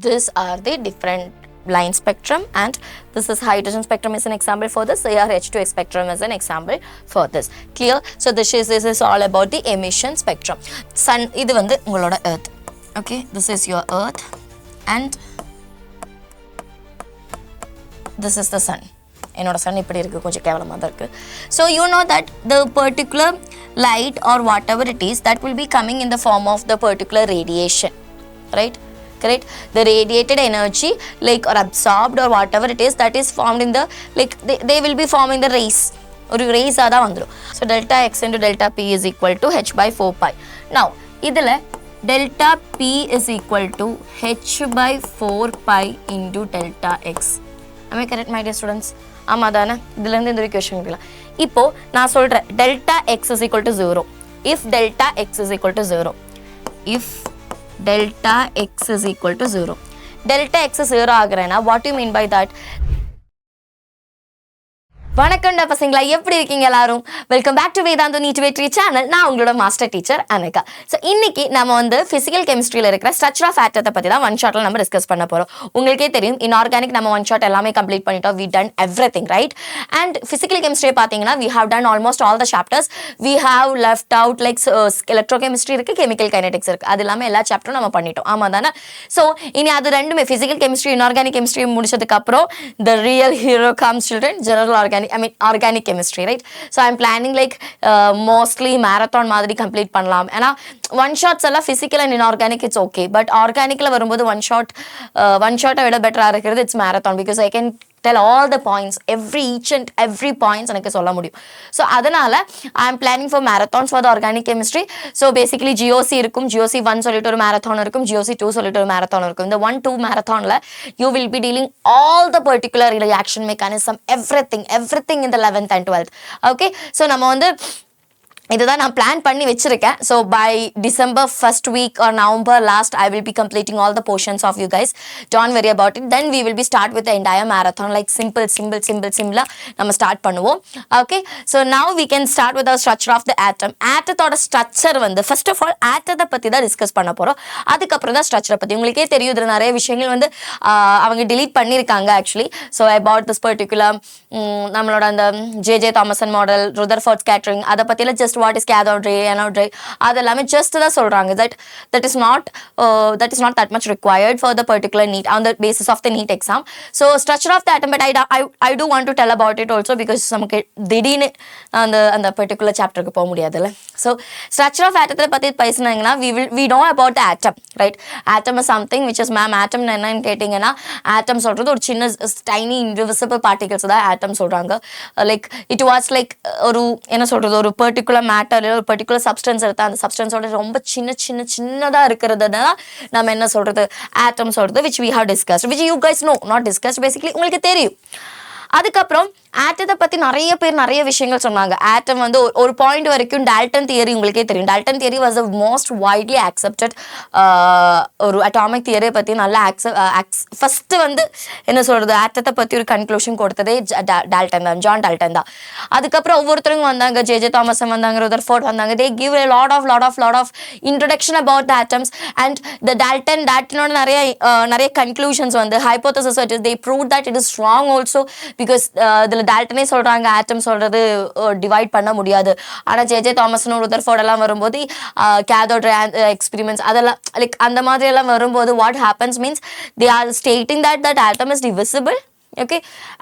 These are the different line spectrum, and this is hydrogen spectrum is an example for this. H2 spectrum is an example for this. Clear? So this is all about the emission spectrum. Sun இது வந்து உங்களோட earth. Okay, this is your earth and this is the sun. என்னோட sun இப்படி இருக்கு, கொஞ்சம் கேவலமா தான் இருக்கு. So you know that the particular light or whatever it is that will be coming in the form of the particular radiation, right? Correct? The radiated energy like or absorbed or whatever it is that is formed in the like they will be forming the rays or rays ada vandru. So delta x into delta p is equal to h by 4 pi. Now idile delta p is equal to h by 4 pi into delta x. Am I correct, my dear students? ஆமா தானே? இதுல இருந்து இந்த equation கேட்கலாம். இப்போ நான் சொல்றேன் delta x is equal to 0. If delta x is equal to 0. If delta x is equal to 0. Delta x is 0 ஆகுறேன்னா what do you mean by that? வணக்கம்டா பசங்களா, எப்படி இருக்கீங்க எல்லாரும்? Welcome back to Vedantu NEET வெற்றி channel. நான் உங்களோட master teacher Anagha. So இன்னைக்கு நம்ம வந்து ஃபிசிக்கல் கெமிஸ்ட்ரியில் இருக்கிற ஸ்ட்ரக்சர் ஆஃப் ஆட்டத்தை பற்றி தான் ஒன் ஷாட்டில் நம்ம டிஸ்கஸ் பண்ண போகிறோம். உங்களுக்கே தெரியும், இன்ஆர்கானிக் நம்ம ஒன் ஷாட் எல்லாமே கம்ப்ளீட் பண்ணிட்டோம். We done everything, right? And physical chemistry பார்த்தீங்கன்னா we have done almost all the chapters. We have left out like electrochemistry இருக்குது, கெமிக்கல் கைனடிக்ஸ் இருக்குது. அது இல்லாமல் எல்லா சாப்டரும் நம்ம பண்ணிட்டோம். ஆமாம் தானே? ஸோ இனி அது ரெண்டுமே ஃபிசிக்கல் கெமிஸ்ட்ரி இன்ஆர்கானிக் கெமிஸ்ட்ரி முடிச்சதுக்கப்புறம் the real hero comes children, general organic organic chemistry, right? So I'm planning like mostly marathon மாதிரி complete பண்ணலாம். ஏன்னா one shots எல்லாம் physical and inorganic it's okay, but organicல வரும்போது one shot விட பெட்டரா இருக்கிறது it's marathon, because I can tell all the points, each and every points எனக்கு சொல்ல முடியும். ஸோ அதனால I am planning for marathons for the organic chemistry. So basically GOC இருக்கும், GOC 1 சொல்லிட்டு ஒரு மேரத்தான் இருக்கும், ஜிஓசி 2 சொல்லிட்டு ஒரு மேரத்தான் இருக்கும். இந்த 1-2 மேரத்தானில் you will be dealing all the particular reaction mechanism, everything in the 11th and 12th. Okay, so நம்ம வந்து இதுதான் நான் பிளான் பண்ணி வச்சிருக்கேன். So by December first week or November last I will be completing all the portions of you guys. Don't worry about it. Then we will be start with entire marathon like சிம்பிளாக நம்ம start பண்ணுவோம். Okay, so now we can start with our structure of the atom. ஆட்டத்தோட structure வந்து first of all ஆட்டத்தை பற்றி தான் discuss பண்ண போகிறோம். அதுக்கப்புறம் தான் ஸ்ட்ரக்சரை பற்றி. உங்களுக்கே தெரியும், இதில் நிறைய விஷயங்கள் வந்து அவங்க டிலீட் பண்ணியிருக்காங்க actually. So about this particular நம்மளோட அந்த J Thomson model, Rutherford scattering, அதை பற்றியில் just what is cathode ray, anode ray, அதெல்லாமே just தான் சொல்றாங்க. that is not that much required for the particular NEET on the basis of the NEET exam. So structure of the atom, but I do want to tell about it also because நமக்கு திடீர்னு அந்த particular chapterக்கு போக முடியாதுல்ல. So structure of atom பத்தி பேசினாங்கன்னா we know about the atom, right? Atom is something which is ma'am atom என்னன்னு கேட்டிங்கன்னா atom சொல்றது ஒரு சின்ன tiny indivisible particles தான் atom சொல்றாங்க. Like it was like ஒரு என்ன சொல்றது, ஒரு particular மேட்டர், ஒரு பர்டிகுலர் சப்ஸ்டன்ஸ் எடுத்தா அந்த சப்ஸ்டன்ஸோட ரொம்ப சின்னதா இருக்கிறதுனா நம்ம என்ன சொல்றது, ஆட்டம் சொல்றது, which we have discussed, which you guys know, not discussed, basically உங்களுக்கு தெரியும். அதுக்கப்புறம் ஆட்டத்தை பற்றி நிறைய பேர் நிறைய விஷயங்கள் சொன்னாங்க. ஆட்டம் வந்து ஒரு பாயிண்ட் வரைக்கும் டால்டன் தியரி உங்களுக்கே தெரியும். Dalton theory was the most widely accepted ஒரு அட்டாமிக் தியரியை பற்றி நல்லா ஃபஸ்ட்டு வந்து என்ன சொல்கிறது, ஆட்டத்தை பற்றி ஒரு கன்க்ளூஷன் கொடுத்ததே டால்டன் தான், ஜான் டால்டன் தான். அதுக்கப்புறம் ஒவ்வொருத்தரும் வந்தாங்க, ஜே தாமசன் வந்தாங்க, ருதர்ஃபோர்ட் வந்தாங்க. They give a lot of introduction about the atoms and the டால்டனோட நிறைய கன்க்ளூஷன்ஸ் வந்து hypothesis they proved that it is wrong also, because இதில் டால்டனே சொல்கிறாங்க ஆட்டம் சொல்கிறது டிவைட் பண்ண முடியாது. ஆனால் ஜே தாமஸனும் ருதர்ஃபோர்ட் எல்லாம் வரும்போது கேதோட் எக்ஸ்பெரிமெண்ட்ஸ் அதெல்லாம் லைக் அந்த மாதிரி எல்லாம் வரும்போது what happens means they are stating that atom is divisible. Okay,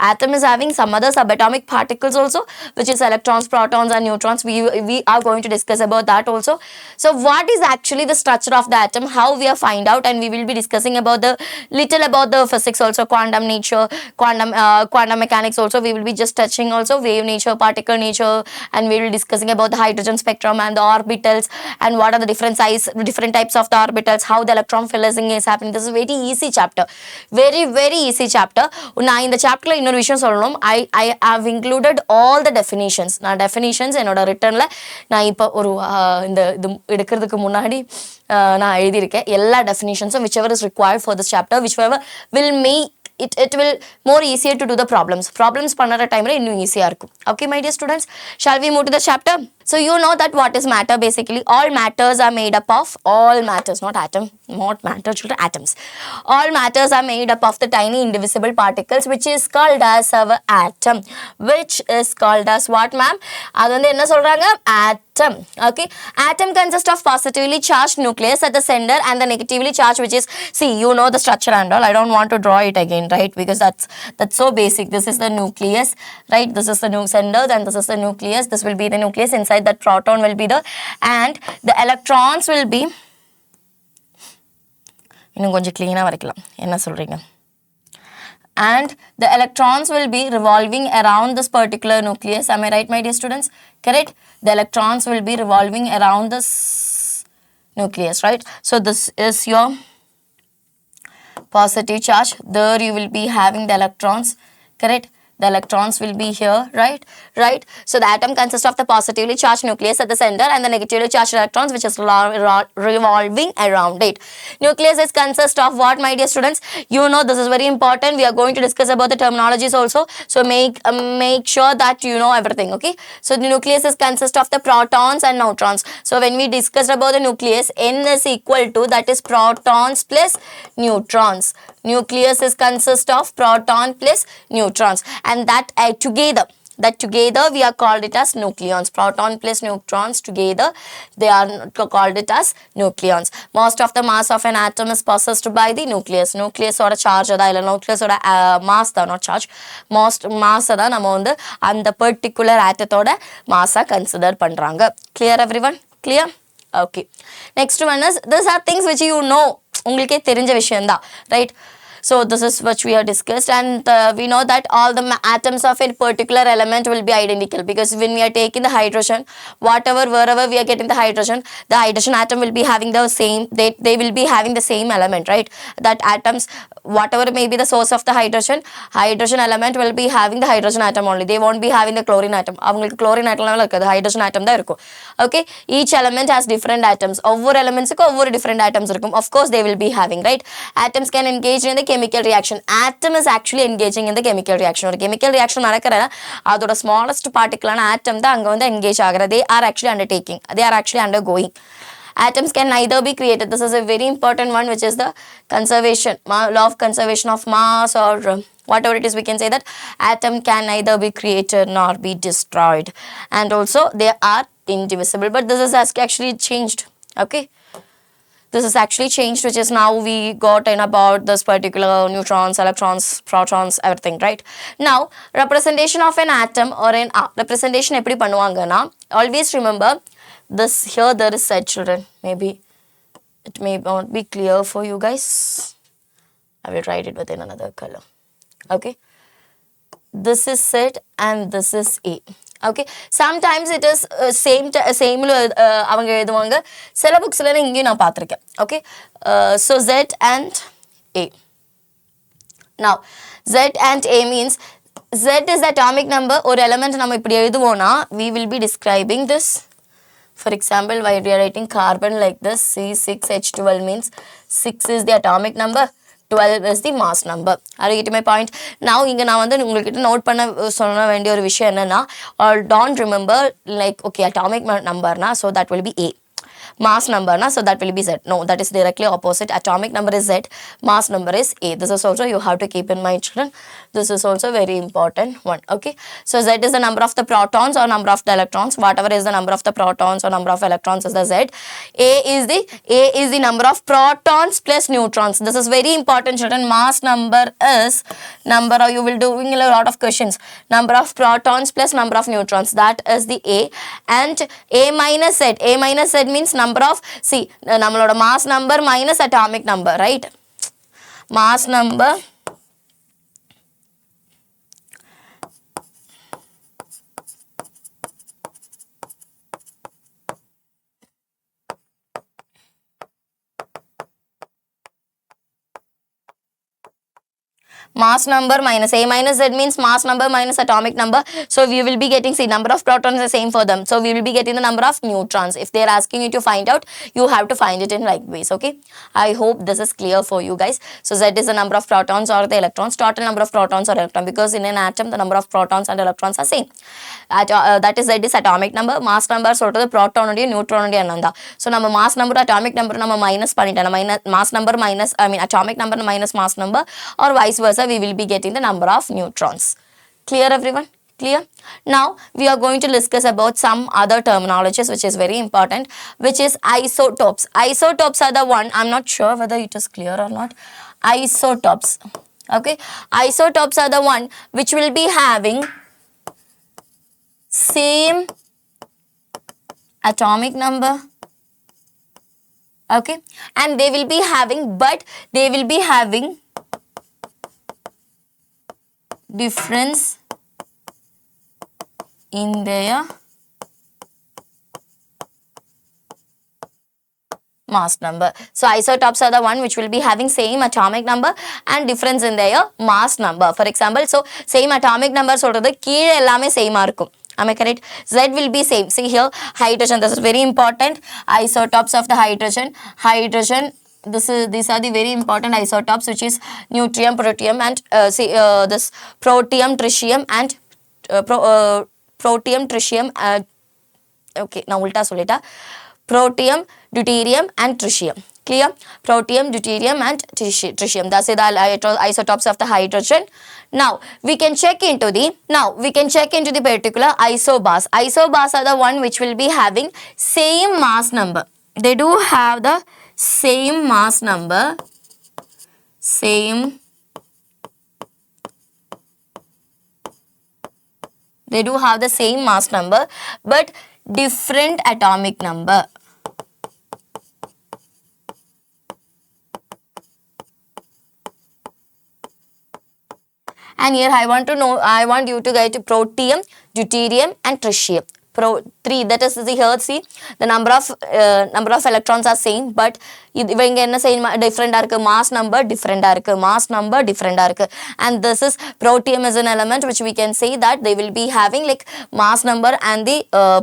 atom is having some other subatomic particles also, which is electrons, protons and neutrons. We are going to discuss about that also. So what is actually the structure of the atom, how we are find out, and we will be discussing about the little about the physics also, quantum nature, quantum mechanics also. We will be just touching also wave nature, particle nature, and we will be discussing about the hydrogen spectrum and the orbitals and what are the different types of the orbitals, how the electron fusing is happening. This is a very easy chapter, very easy chapter. இந்த சாப்டர்ல இன்னொரு விஷயம் சொல்லணும். I have included all the definitions. நான் definitions என்னோட ரிட்டர்ன்ல நான் இப்போ ஒரு இந்த இது எடுக்கிறதுக்கு முன்னாடி நான் எழுதியிருக்கேன் எல்லா டெஃபினிஷன்ஸும், which ever is required for this chapter, which ever will make it will more easier to do the problems பண்ணுற டைமில் இன்னும் ஈஸியாக இருக்கும். Okay, my dear students, shall we move to the chapter? So you know that what is matter basically? All matters are made up of, all matters, not atom, not matter, children, atoms. All matters are made up of the tiny indivisible particles which is called as our atom. Which is called as what, ma'am? அது வந்து என்ன சொல்றாங்க? Atom. Okay. Atom consists of positively charged nucleus at the center and the negatively charged, which is, see, you know the structure and all. I don't want to draw it again, right? Because that's so basic. This is the nucleus, right? This is the center, then this is the nucleus. This will be the nucleus. Inside that proton will be the, and the electrons will be, இன்னும் கொஞ்சம் clean-ஆ வரைக்கலாம். என்ன சொல்றீங்க? And the electrons will be revolving around this particular nucleus. Am I right, my dear students? Correct? The electrons will be revolving around this nucleus, right? So this is your positive charge. There you will be having the electrons, correct? The electrons will be here, right? Right. So the atom consists of the positively charged nucleus at the center and the negatively charged electrons which is revolving around it. Nucleus is consist of what, my dear students? You know this is very important. We are going to discuss about the terminologies also. So make sure that you know everything, okay? So the nucleus is consist of the protons and neutrons. So when we discussed about the nucleus, N is equal to, that is protons plus neutrons. Nucleus is consist of proton plus neutrons, and that together we are called it as nucleons. Proton plus neutrons together, they are called it as nucleons. Most of the mass of an atom is possessed by the nucleus. Nucleus or a charge or nucleus or a mass, not charge. Most mass da nama vandu and the particular atomoda mass consider pandranga. Clear, everyone? Clear? Okay. Next one is, these are things which you know, ungalke therinja vishayam da, right? So this is what we have discussed, and we know that all the atoms of a particular element will be identical, because when we are taking the hydrogen, wherever we are getting the hydrogen atom will be having the same, they will be having the same element, right? That atoms, whatever may be the source of the hydrogen element will be having the hydrogen atom only. They won't be having the chlorine atom. அவங்களுக்கு chlorine atom இருக்காது, hydrogen atom தான் இருக்கும். Okay, each element has different atoms. ஒவ்வொரு elementsக்கு ஒவ்வொரு different atoms இருக்கும். Of course they will be having, right? Atoms can engage in the chemical reaction. Atom is actually engaging in the chemical reaction. ஒரு chemical reaction நடக்கறனா அதோட smallest particle ஆன atom தான் அங்க வந்து engage ஆகுறது. They are actually undertaking. They are actually undergoing. Atoms can neither be created. This is a very important one, which is the conservation, law of conservation of mass, or whatever it is, we can say that atom can neither be created nor be destroyed. And also they are indivisible. But this is actually changed. Okay. This is actually changed, which is now we got in about this particular neutrons, electrons, protons, everything, right? Now, representation of an atom or an representation eppadi பண்ணுவாங்கன்னா, always remember this. Here there is Z, children. Maybe it may not be clear for you guys. I will write it within another color. Okay. This is Z and this is A. Okay, sometimes it is same அவங்க எழுதுவாங்க. சில புக்ஸ்ல இங்கேயும் நான் பார்த்திருக்கேன். Okay, so Z and A. Now Z and A means Z is the atomic number. ஒரு element நம்ம இப்படி எழுதுவோம்னா we will be describing this. For example, while we are writing carbon like this, C6H12 means 6 is the atomic number, 12 is the mass number. Are you getting my point? Now இங்க நான் வந்து உங்களுக்கு note பண்ண சொல்ல வேண்டிய ஒரு விஷயம் என்னன்னா, or don't remember like, okay, atomic number na, so that will be A. Mass number na, so that will be Z. No, that is directly opposite. Atomic number is Z, mass number is A. This is also you have to keep in mind, children. This is also very important one. Okay, so Z is the number of the protons or number of the electrons. Whatever is the number of the protons or number of electrons is the Z. A is the number of protons plus neutrons. This is very important, children. Mass number is number, or you will doing a lot of questions, number of protons plus number of neutrons. That is the A. And A minus Z means number of, see, நம்மளோட mass number minus atomic number, right? Mass number mass number minus A minus Z means mass number minus atomic number. So we will be getting, see, number of protons the same for them. So we will be getting the number of neutrons. If they are asking you to find out, you have to find it in like ways. Okay, I hope this is clear for you guys. So Z is the number of protons or the electrons, total number of protons or electrons, because in an atom the number of protons and electrons are same. That is Z is atomic number. Mass number sort of the proton and neutron and ananda. So number mass number atomic number number minus minus mass number minus, I mean atomic number minus mass number, or vice versa, we will be getting the number of neutrons. Clear everyone? Clear? Now we are going to discuss about some other terminologies which is very important, which is isotopes. Isotopes are the one, I'm not sure whether it is clear or not. Isotopes. Okay, isotopes are the one which will be having same atomic number. Okay, and they will be having, but they will be having difference in their mass number. So isotopes are the one which will be having same atomic number and difference in their mass number. For example, so same atomic number சொல்றது கீழே எல்லாமே சேமா இருக்கும். Am I correct? Z will be same. See here, hydrogen, this is very important. Isotopes of the hydrogen. These are the very important isotopes, which is deuterium, protium, and this protium, tritium, and protium, tritium. Okay, now ulta solita. Protium, deuterium, and tritium. Clear? Protium, deuterium, and tritium. That's the isotopes of the hydrogen. Now we can check into the particular isobars. Isobars are the one which will be having same mass number. They do have the same mass number, they do have the same mass number, but different atomic number. And here I want you to get protium, deuterium, and tritium. Three, that is the here, see, the number of electrons are same, but இவங்க என்ன செய்யணும், different இருக்கு, mass number different இருக்கு, and this is protium is an element which we can say that they will be having like mass number and the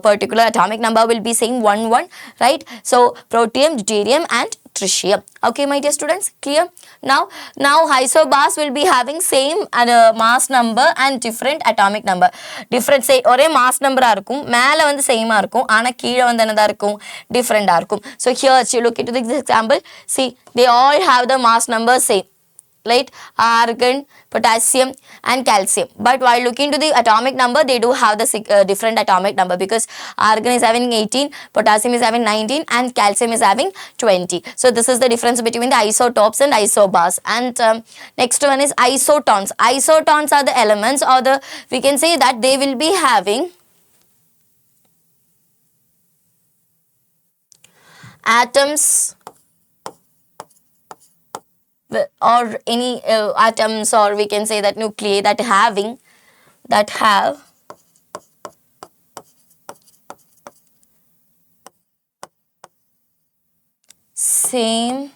particular atomic number will be same 1 1, right? So protium, deuterium, and tritium. Okay, my dear students, clear? Now isobars will be having same mass number and different atomic number. Different, say ஒரே mass number இருக்கும், மேல வந்து சேமா இருக்கும், ஆனா கீழே வந்து என்னதா இருக்கும், டிஃபரெண்டா இருக்கும். So here you look into this example, see, they all have the mass number same, right? Argon, potassium, and calcium. But while looking to the atomic number, they do have the different atomic number, because argon is having 18, potassium is having 19, and calcium is having 20. So this is the difference between the isotopes and isobars. And next one is isotons. Isotons are the elements, or the, we can say that they will be having atoms or any atoms, or we can say that nuclei that have same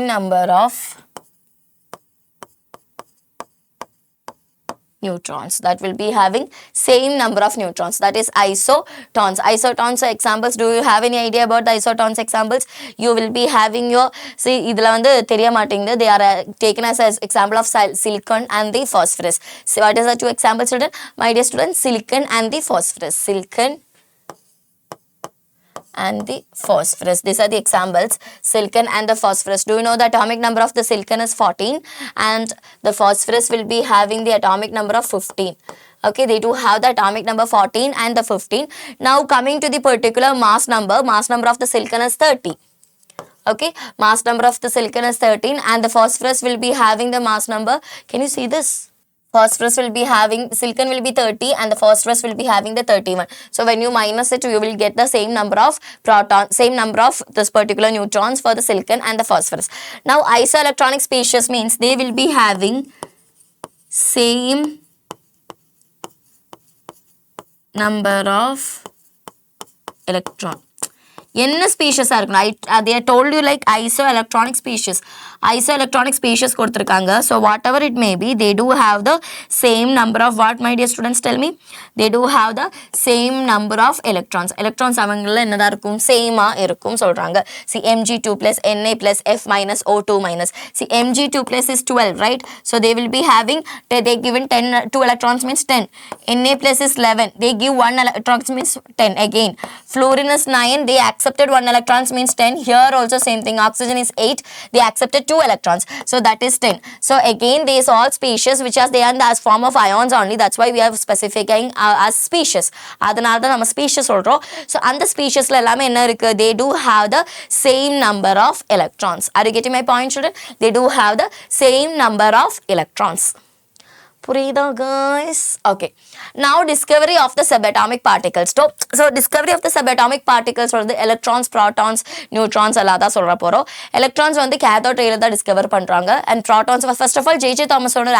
number of neutrons, that will be having same number of neutrons, that is isotons. Isotons examples, do you have any idea about the isotons examples? You will be having your, see, idhula vandu theriya matingudhu, they are taken as example of silicon and the phosphorus. So what is the two examples, student? My dear students, silicon and the phosphorus. Silicon and the phosphorus, these are the examples, silicon and the phosphorus. Do you know the atomic number of the silicon is 14 and the phosphorus will be having the atomic number of 15. Okay, they do have the atomic number 14 and the 15. Now coming to the particular mass number of the silicon is 30. Okay, mass number of the silicon is 13 and the phosphorus will be having the mass number, can you see this? Phosphorus will be having, silicon will be 30 and the phosphorus will be having the 31. So when you minus it, you will get the same number of protons, same number of this particular neutrons for the silicon and the phosphorus. Now isoelectronic species means they will be having same number of electron. என்ன ஸ்பீஷஸாக இருக்கணும் they told you like isoelectronic species கொடுத்துருக்காங்க. So whatever it may be, they do have the same number of what, my dear students, tell me? They do have the same number of electrons அவங்கள என்னதான் இருக்கும், சேமாக இருக்கும் சொல்கிறாங்க. See, Mg2 plus Na plus F minus O2 minus. See, Mg2 plus is 12, right? So they will be having, they given 2 electrons means 10. Na plus is 11. They give 1 electrons means 10 again. Fluorine is 9. They accepted 1 electrons means 10. Here also same thing. Oxygen is 8. They accepted 2 electrons. So that is 10. So again these all species which are they are as form of ions only. That's why we are specifying as species. அதனால தான் நம்ம species சொல்றோம். So அந்த speciesல எல்லாமே என்ன இருக்கு? They do have the same number of electrons. Are you getting my point, children? They do have the same number of electrons. புரியுதா guys? Okay. Now discovery of the subatomic particles. So discovery of the subatomic particles வந்து electrons, protons, neutrons எல்லாம் தான் சொல்ற போறோம். electrons வந்து cathode rayல தான் discover பண்றாங்க. and protons first of all J.J. தாமஸோட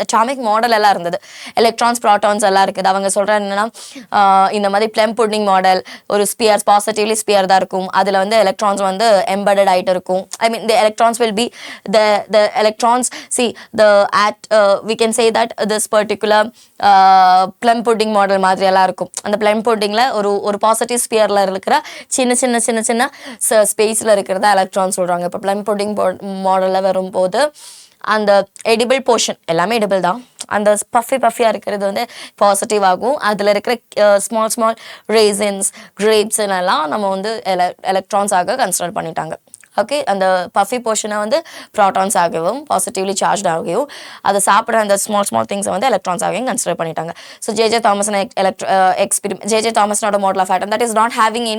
atomic model எல்லாம் இருந்தது. electrons, protons எல்லாம் இருக்குது. அவங்க சொல்ற என்னன்னா இந்த மாதிரி plum pudding model, ஒரு spheres positively sphere தான் இருக்கும். அதுல வந்து electrons வந்து embedded ஆயிட்டு இருக்கும். I mean the electrons will be the electrons, see the we can say that this particular plum pudding model மாதிரி எல்லாம் இருக்கும். அந்த plum puddingல ஒரு பாசிட்டிவ் ஸ்பியர்ல இருக்கிற சின்ன ஸ்பேஸ்ல இருக்கிறதா எலக்ட்ரான் சொல்றாங்க. இப்போ plum pudding மாடல்ல வரும்போது அந்த எடிபிள் போர்ஷன் எல்லாமே எடிபிள் தான். அந்த பஃபியாக இருக்கிறது வந்து பாசிட்டிவ் ஆகும். அதில் இருக்கிற ஸ்மால் ரேசின்ஸ், கிரேப்ஸ் எல்லாம் நம்ம வந்து எலக்ட்ரான்ஸாக கன்சிடர் பண்ணிட்டாங்க. ஓகே, அந்த பஃபி போர்ஷனை வந்து ப்ராட்டான்ஸ் ஆகவும் பாசிட்டிவ்லி சார்ஜ் ஆகவும் அதை சாப்பிட்ற அந்த ஸ்மால் திங்ஸை வந்து எலக்ட்ரான்ஸ் ஆகவும் கன்சிடர் பண்ணிட்டாங்க. So J J. Thomas J J. தாமஸ்னோட model of atom that is not having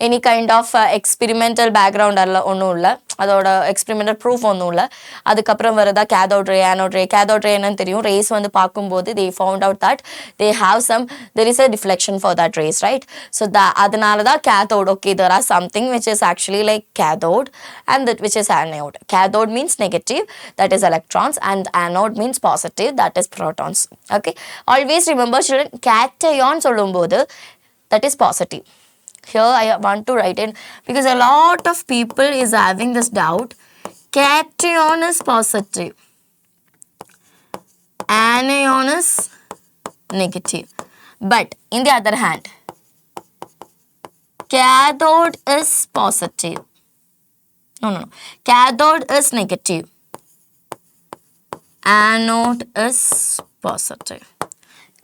any kind of experimental background அதில் ஒன்றும் இல்லை, அதோட எக்ஸ்பெரிமெண்டல் ப்ரூஃப் ஒன்றும் இல்லை. அதுக்கப்புறம் வருதா கேதோட் ரே, ஆனோட் ரே. கேதோட் ரே என்னன்னு தெரியும், ரேஸ் வந்து பார்க்கும்போது they found out that they have there is a deflection for that rays, right? So அதனால தான் cathode. Okay, there are something which is actually like cathode and that which is anode. Cathode means negative, that is electrons, and anode means positive, that is protons. Okay, always remember children, cation சொல்லும்போது that is positive. Here I want to write in because a lot of people is having this doubt. Cation is positive, anion is negative, but in the other hand cathode is positive. No, cathode is negative, anode is positive.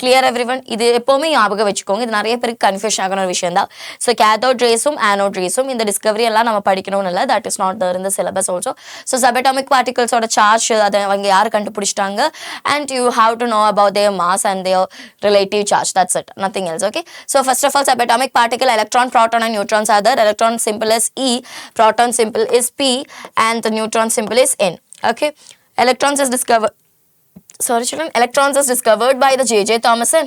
Clear everyone? இது எப்போவுமே ஞாபகம் வச்சுக்கோங்க, இது நிறைய பேருக்கு confusion ஆகிற ஒரு விஷயம் தான். ஸோ கேத்தோட் ரேஸும் ஆனோட் ரேஸும் இந்த டிஸ்கவரி எல்லாம் நம்ம படிக்கணும்னு இல்லை, that is not there in the syllabus also. So subatomic பார்ட்டிகல்ஸோட சார்ஜ் அதை அவங்க யார் கண்டுபிடிச்சிட்டாங்க, and you have to know about their mass and their relative charge, that's it, nothing else. Okay, so first of all subatomic particle, electron, proton and neutrons are there. Electron symbol is E, proton symbol is P, and the neutron symbol is N. Okay, electrons is discovered. Sorry children, electrons is discovered by the J.J. Thomson.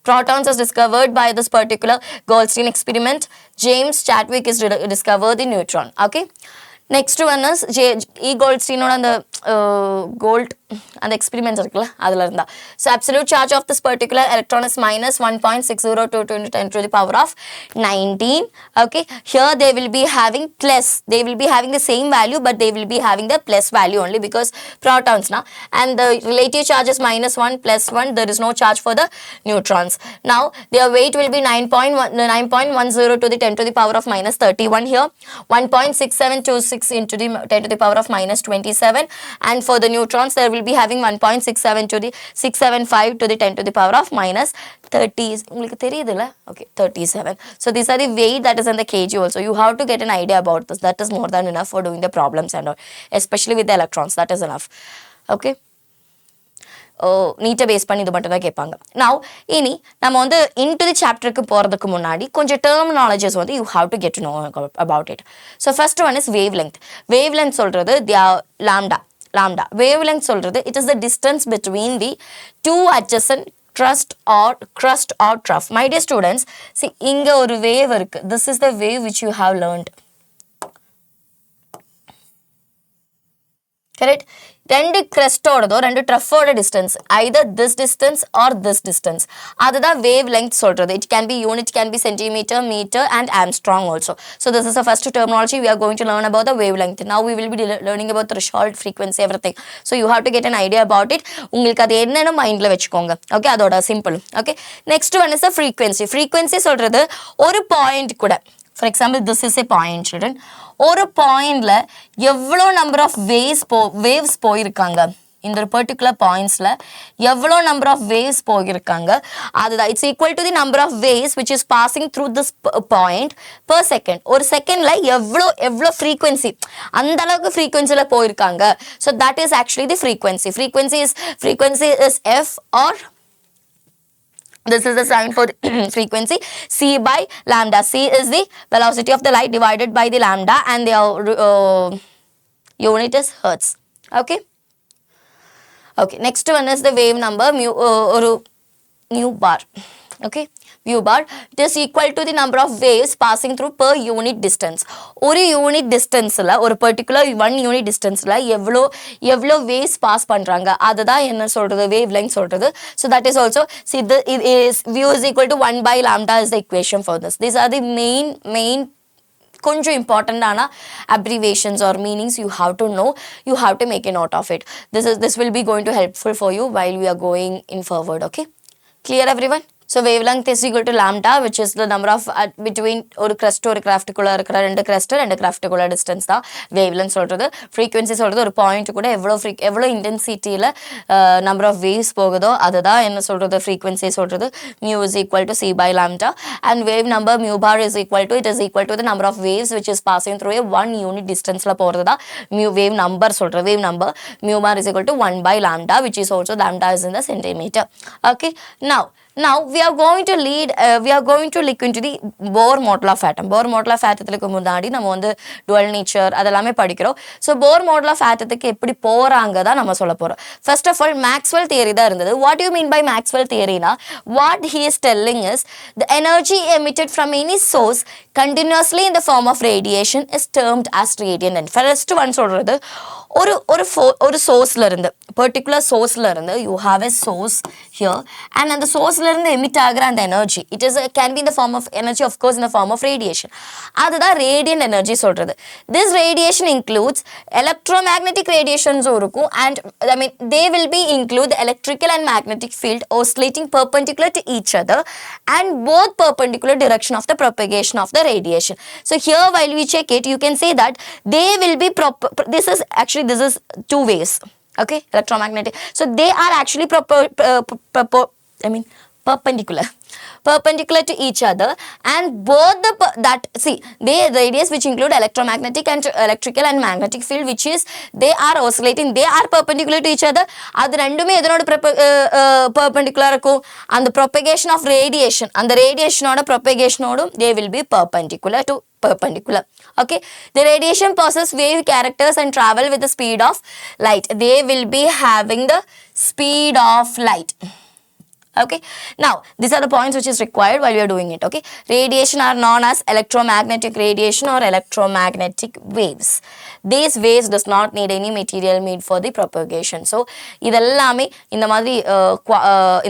Protons is discovered by this particular Goldstein experiment. James Chadwick is discovered the neutron. Okay, next one is E. Goldstein and the gold and the experiments இருக்குல்ல அதுல இருந்தா. So absolute charge of this particular electron is minus 1.602 into 10 to the power of 19. Okay, here they will be having plus, they will be having the same value but they will be having the plus value only because protons na, and the relative charge is minus 1 plus 1, there is no charge for the neutrons. Now their weight will be 9.10 to the 10 to the power of minus 31 here, 1.6726 into the 10 to the power of minus 27, and for the neutrons there will be having 1.67 to the 675 to the 10 to the power of minus 30. உங்களுக்கு தெரியுதுல? Okay, 37. So these are the weight that is in the kg also. You have to get an idea about this. That is more than enough for doing the problems and all, especially with the electrons. That is enough. Okay, நீட்டை base பண்ணி இது மட்டும் தான் கேட்பாங்க. Now இனி நம்ம வந்து into the சாப்டருக்கு போகிறதுக்கு முன்னாடி கொஞ்சம் டெர்மினாலஜிஸ் வந்து you have to get to know about it. So first one is wavelength. Wavelength சொல்கிறது லாம்டா. வேவ் லென்த் சொல்கிறது it is the distance between the two adjacent crust or trough. My dear students, see இங்க ஒரு wave இருக்கு. This is the wave which you have learned. Correct? ரெண்டு கிரெஸ்டோடதோ ரெண்டு ட்ரஃபோட distance either this distance or this distance அதுதான் wavelength சொல்றது. It can be unit, can be centimetre, metre and angstrom also. So this is the first terminology we are going to learn about the wavelength. Now we will be learning about threshold, frequency, everything. So you have to get an idea about it. உங்களுக்கு அது என்னன்னு மைண்ட்ல வச்சுக்கோங்க. Okay, அதோட simple. Okay, next one is frequency. frequency சொல்றது ஒரு point கூட. For example this is a point children. ஒரு பாயிண்ட்ல எவ்வளோ நம்பர் ஆஃப் வேவ்ஸ் போயிருக்காங்க, இந்த ஒரு பர்டிகுலர் பாயிண்ட்ஸ்ல எவ்வளோ நம்பர் ஆஃப் வேவ்ஸ் போயிருக்காங்க அதுதான் it's equal to the number of waves which is passing through this point per second. ஒரு செகண்ட்ல எவ்வளோ ஃப்ரீக்வன்சி, அந்த அளவுக்கு ஃப்ரீக்வன்சியில் போயிருக்காங்க. So that is actually the frequency. Frequency is F R this is the sign for frequency, c by lambda. C is the velocity of the light divided by the lambda and the unit is hertz. Okay, next one is the wave number mu bar. Okay, mu bar, it is equal to the number of waves passing through per unit distance. ஒரு unit டிஸ்டன்ஸ்ல, ஒரு particular 1 unit டிஸ்டன்ஸ்ல எவ்வளோ waves pass பண்றாங்க அதுதான் என்ன சொல்றது, wave length சொல்றது. so that is also, see, it is mu is equal to 1 by lambda is the equation for this. These are the main கொஞ்சம் இம்பார்ட்டண்டான abbreviations or meanings you have to know. You have to make a note of it. This will be going to helpful for you while we are going in forward. Okay, clear everyone? So wavelength is equal to lambda, which is the number of between ஒரு crest ஒரு craftக்குள்ள இருக்கிற ரெண்டு craftக்குள்ள distance தான் wavelength சொல்றது. frequency சொல்றது ஒரு point கூட எவ்வளோ இன்டென்சிட்டியில் number of waves போகுதோ அதுதான் என்ன சொல்றது, frequency சொல்றது. mu is equal to c by lambda and wave number mu bar is equal to, it is equal to the number of waves which is passing through a 1 unit distanceல போகிறது தான் wave number சொல்றது. wave number mu bar is equal to 1 by lambda, which is also lambda is in the centimeter. Okay, now we are going to look into the Bohr model of atom. Bohr model of atomக்கு முன்னாடி நம்ம வந்து dual nature அதெல்லாமே படிக்கிறோம். so Bohr model of atomக்கு எப்படி போறாங்க தான் நம்ம சொல்ல போறோம். first of all Maxwell theory தான் இருந்தது. what do you mean by Maxwell theory na, what he is telling is the energy emitted from any source continuously in the form of radiation is termed as radiant energy. first one சொல்றது ஒரு சோர்ஸ்ல இருந்து, particular சோர்ஸ்ல இருந்து, you have a source here and அந்த சோர்ஸ்ல இருந்து emit ஆகிற அந்த energy, it is can be in the form of energy, of course in the form of radiation. அதுதான் radiant energy சொல்றது. this radiation includes electromagnetic radiations இருக்கும் and I mean they will be include the electrical and magnetic field oscillating perpendicular to each other and both perpendicular direction of the propagation of the radiation. so here while we check it, you can say that they will be this is two waves. Okay, electromagnetic, so they are actually perpendicular to each other and both the radius which include electromagnetic and electrical and magnetic field which is they are oscillating, they are perpendicular to each other. அது ரெண்டுமே எதனோட perpendicular இருக்கும், அந்த propagation of radiation, அந்த radiationோட propagationோடும் they will be perpendicular. Okay, the radiation possess wave characters and travel with the speed of light. They will be having the speed of light. Okay, now these are the points which is required while we are doing it. Okay, radiation are known as electromagnetic radiation or electromagnetic waves. These waves does not need any material made for the propagation. so இதெல்லாமே இந்த மாதிரி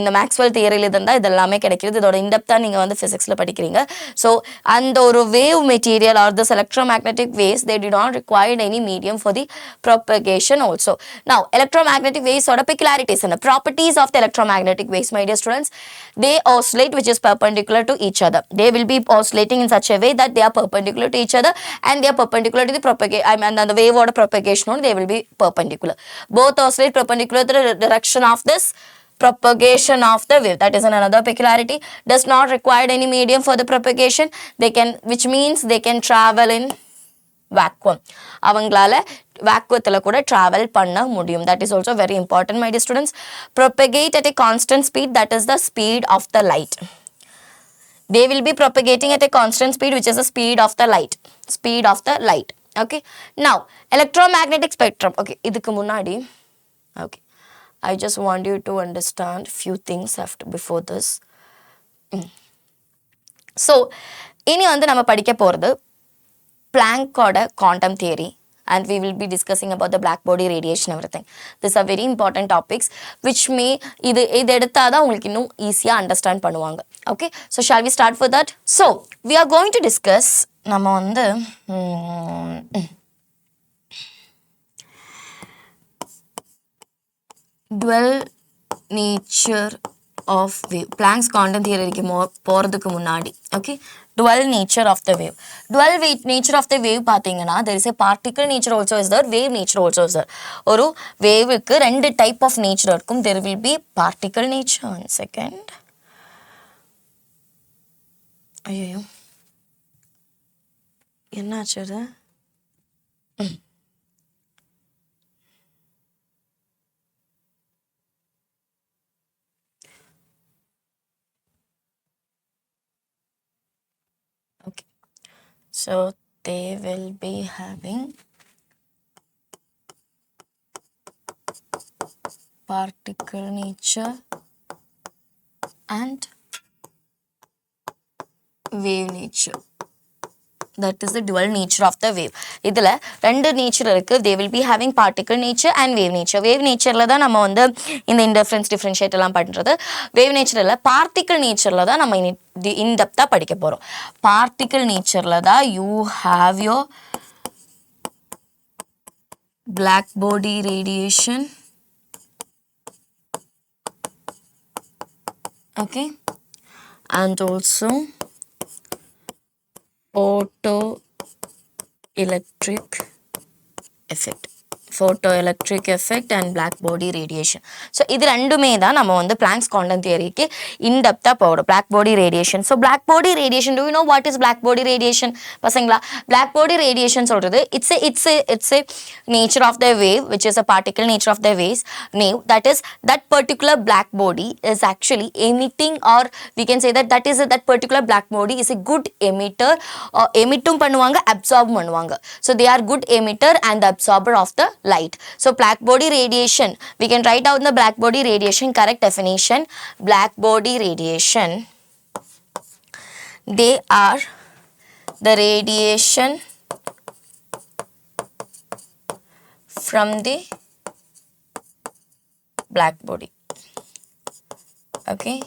இந்த Maxwell தியரியில இருந்தா இதெல்லாமே கிடைக்கிறது. இதோட இன்டெப்தா நீங்க வந்து பிசிக்ஸ்ல படிக்கிறீங்க. so அந்த ஒரு wave material or this electromagnetic waves, they do not require any medium for the propagation also. now electromagnetic waves oda peculiarities and properties of the electromagnetic waves, my dear students, they oscillate which is perpendicular to each other. They will be oscillating in such a way that they are perpendicular to each other and they are perpendicular to the propagation, and the wave order propagation on they will be perpendicular. Both oscillate perpendicular to the direction of this propagation of the wave. That is another peculiarity. Does not require any medium for the propagation. They can, which means they can travel in vacuum. அவங்களால vacuumல கூட travel பண்ண முடியும். That is also very important, my dear students. Propagate at a constant speed, that is the speed of the light. They will be propagating at a constant speed which is the speed of the light. Okay, now electromagnetic spectrum. Okay, இதுக்கு முன்னாடி okay, I just want you to understand few things before this. so இனி வந்து நம்ம படிக்க போறது பிளாங்கோட quantum theory and we will be discussing about the black body radiation, everything. These are very important topics which may இது எடுத்தாதான் உங்களுக்கு இன்னும் ஈஸியாக அண்டர்ஸ்டாண்ட் பண்ணுவாங்க. Okay, so shall we start for that? So we are going to discuss, நம்ம வந்து dual nature of wave, Planck's quantum theory போகிறதுக்கு முன்னாடி, okay, dual nature of the wave. Dual nature of the wave பார்த்தீங்கன்னா, there is a particle nature also is there, wave nature also is there. ஒரு வேவுக்கு ரெண்டு type of nature இருக்கும். there will be particle nature. One second. ஐயோ என்னாச்சு அது? Okay, so they will be having particle nature and wave nature. That is the dual nature of the wave. இதில் ரெண்டு nature இருக்குது. they will be having particle nature and wave nature. wave natureல தான் நம்ம வந்து இந்த இன்டர்ஃபரன்ஸ் டிஃப்ரென்ஷியேட் எல்லாம் பண்ணுறது. wave natureல particle natureல தான் நம்ம இன்டெப்த்தாக படிக்க போகிறோம். particle natureல தான் you have your black body radiation, okay, and also photoelectric effect and black body radiation. So இது ரெண்டுமே தான் நம்ம வந்து Planck's quantum theoryக்கு இன்டெப்த்தாக போகிறோம். black body radiation. So black body radiation, do you know what is black body radiation? பசங்களா, black body radiation சொல்கிறது it's a nature of the wave which is a particle nature of the wave. That is, that particular black body is actually emitting, or we can say that that particular black body is a good emitter. emittum பண்ணுவாங்க, absorb பண்ணுவாங்க. So they are good emitter and the absorber of the light. So black body radiation, we can write down the black body radiation correct definition. Black body radiation, they are the radiation from the black body, okay,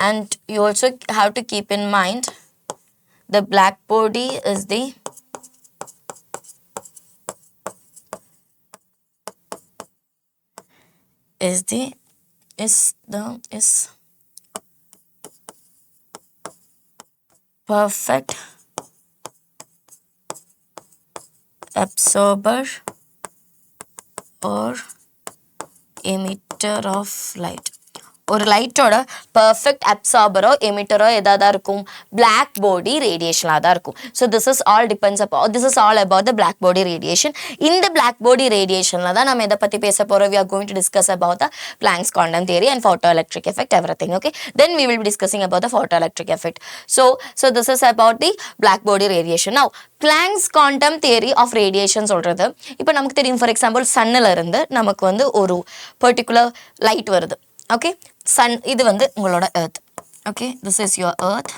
and you also have to keep in mind the black body is the perfect absorber or emitter of light. ஒரு லைட்டோட perfect அப்சார்பரோ எமிட்டரோ எதாவது இருக்கும், black body ரேடியேஷனாக தான் இருக்கும். So this is all about the black body radiation. இந்த black body ரேடியேஷனில் தான் நம்ம எதை பற்றி பேச போகிறோம். we are going to discuss about the Planck's quantum theory and photoelectric effect, everything. Okay, then we will be discussing about the photoelectric effect. So this is about the black body radiation. Now Planck's quantum theory of radiation சொல்கிறது, இப்போ நமக்கு தெரியும், for example சன்னில் இருந்து நமக்கு வந்து ஒரு particular light வருது. Okay, sun இது வந்து உங்களோட earth. Okay, this is your earth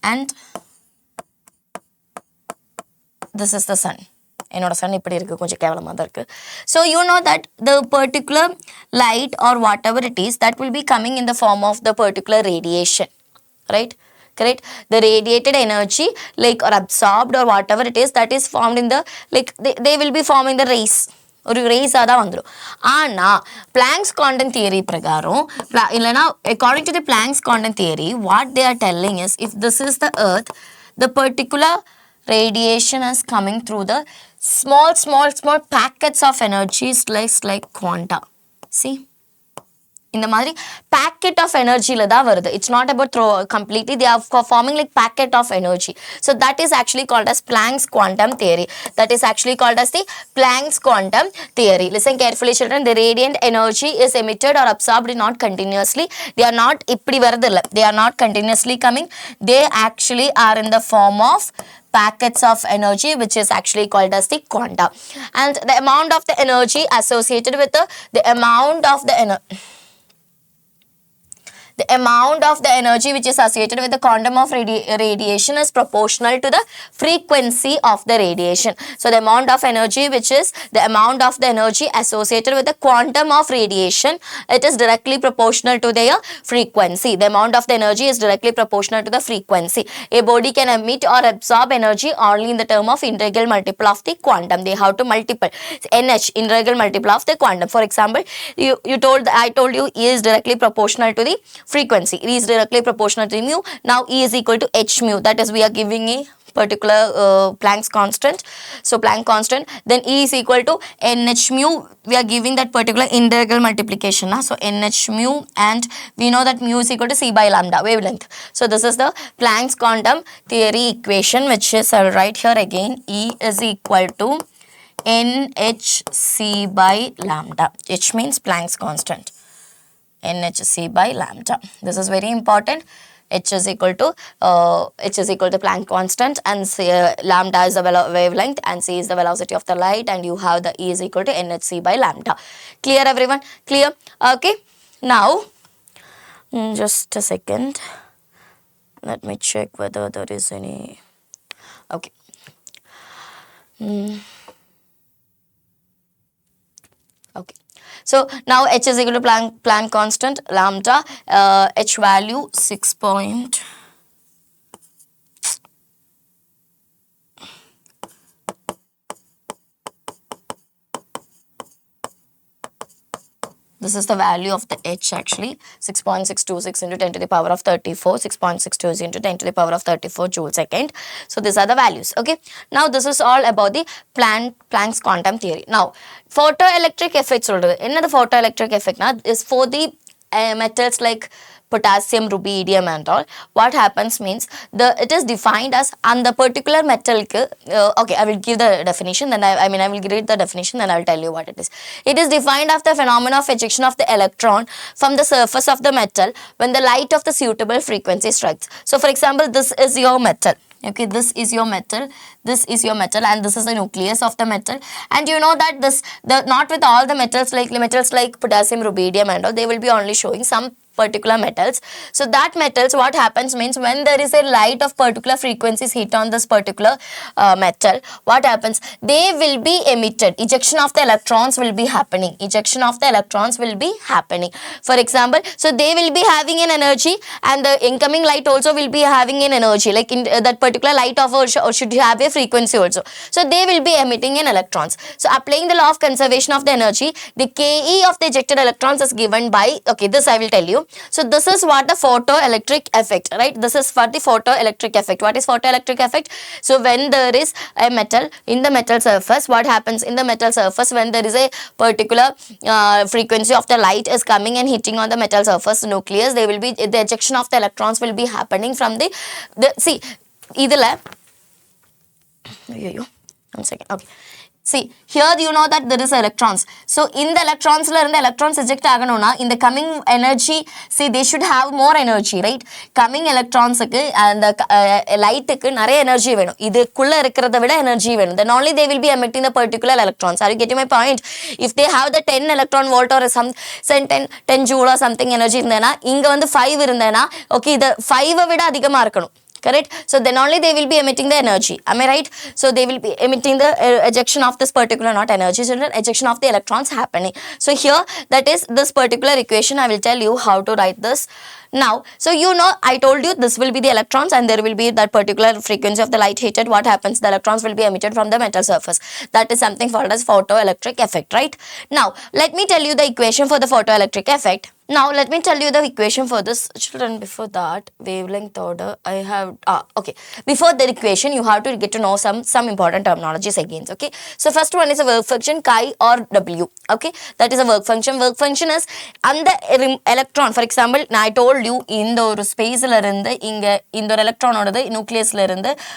and this is the sun. என்னோட சன் இப்படி இருக்குது, கொஞ்சம் கேவலமாக தான் இருக்குது. So you know that the particular light or whatever it is, that will be coming in the form of the particular radiation, right? Correct? The radiated energy, like, or absorbed or whatever it is, that is formed in the, like, they will be forming the rays. ஒரு ரேஸாக தான் வந்துடும். ஆனால் blanks quantum theory பிரகாரம் இல்லைனா according to the Planck's quantum theory, what they are telling is, if this is the earth, the particular radiation is coming through the small packets of energies like quanta. See, இந்த மாதிரி packet of energyல தான் வருது. It's not about completely, they are forming like packet of energy. So that is actually called as Planck's quantum theory. That is actually called as the Planck's quantum theory. Listen carefully children, the radiant energy is emitted or absorbed not continuously. They are not இப்படி வருது இல்லை, they are not continuously coming. They actually are in the form of packets of energy, which is actually called as the quanta. And the amount of the energy associated with the amount of the The amount of the energy which is associated with the quantum of radiation is proportional to the frequency of the radiation. So the amount of energy which is the amount of the energy associated with the quantum of radiation, it is directly proportional to their frequency. The amount of the energy is directly proportional to the frequency. A body can emit or absorb energy only in the term of integral multiple of the quantum. They have to multiple NH, integral multiple of the quantum. For example, I told you E is directly proportional to the frequency. E is directly proportional to mu. Now E is equal to h mu. That is, we are giving a particular Planck's constant. So Planck constant, then E is equal to nh mu. We are giving that particular integral multiplication. So nh mu, and we know that mu is equal to c by lambda, wavelength. So this is the Planck's quantum theory equation, which is, I'll write here again, E is equal to nhc by lambda. H means Planck's constant. nhc by lambda. This is very important. H is equal to Planck constant, and lambda is the wavelength, and c is the velocity of the light, and you have the E is equal to nhc by lambda. Clear, everyone? Clear? Okay. Now, just a second. Let me check whether there is any. Okay. Okay. So now H is equal to Planck constant, lambda, H value 6 point. This is the value of the H actually, 6.626 into 10 to the power of 34, 6.626 into 10 to the power of 34 joule second. So these are the values, okay. Now this is all about the Planck's quantum theory. Now, photoelectric effects, another photoelectric effect is for the metals like potassium, rubidium and all. What happens means, it is defined as on the particular metal. Okay, I will give the definition, then I will read the definition, then I will tell you what it is. It is defined as the phenomenon of ejection of the electron from the surface of the metal when the light of the suitable frequency strikes. So for example, this is your metal. Okay, this is your metal, this is your metal, and this is the nucleus of the metal. And you know that not with all the metals like potassium, rubidium and all, they will be only showing some particular metals. So that metals, what happens means, when there is a light of particular frequencies hit on this particular metal, what happens? They will be emitted. Ejection of the electrons will be happening. Ejection of the electrons will be happening. For example, so they will be having an energy, and the incoming light also will be having an energy. Like in that particular light of or should have a frequency also. So they will be emitting an electrons. So applying the law of conservation of the energy, the Ke of the ejected electrons is given by, okay, this I will tell you. So this is what the photoelectric effect, right? This is for the photoelectric effect. What is photoelectric effect? So when there is a metal in the metal surface, what happens in the metal surface when there is a particular frequency of the light is coming and hitting on the metal surface nucleus, they will be, the ejection of the electrons will be happening from the see, idhula, one second, okay. See, here you know that there is electrons. So in the electrons, the electrons eject aganona, in the coming energy, see, they should have more energy, right? Coming electrons and the light nare energy venu. Idu kulla irukkiradha vida energy venu. Then only they will be emitting the particular electrons. Are you getting my point? If they have the 10 electron volt or some 10 joule or something energy irundena, inga vandu 5 irundena, okay, the 5 vida adhigama irukanu. Correct? So then only they will be emitting the energy. Am I right? So they will be emitting the ejection of this particular, not energy, so ejection of the electrons happening. So here, that is this particular equation. I will tell you how to write this. Now, so you know, I told you this will be the electrons and there will be that particular frequency of the light heated. What happens? The electrons will be emitted from the metal surface. That is something called as photoelectric effect, right? Now, let me tell you the equation for the photoelectric effect. Now, let me tell you the equation for this. Children, before that, wavelength order, I have, okay. Before the equation, you have to get to know some important terminologies again, okay. So, first one is a work function, chi or W, okay. That is a work function. Work function is, and the electron, for example, I told you, in the space, in the electron or the nucleus,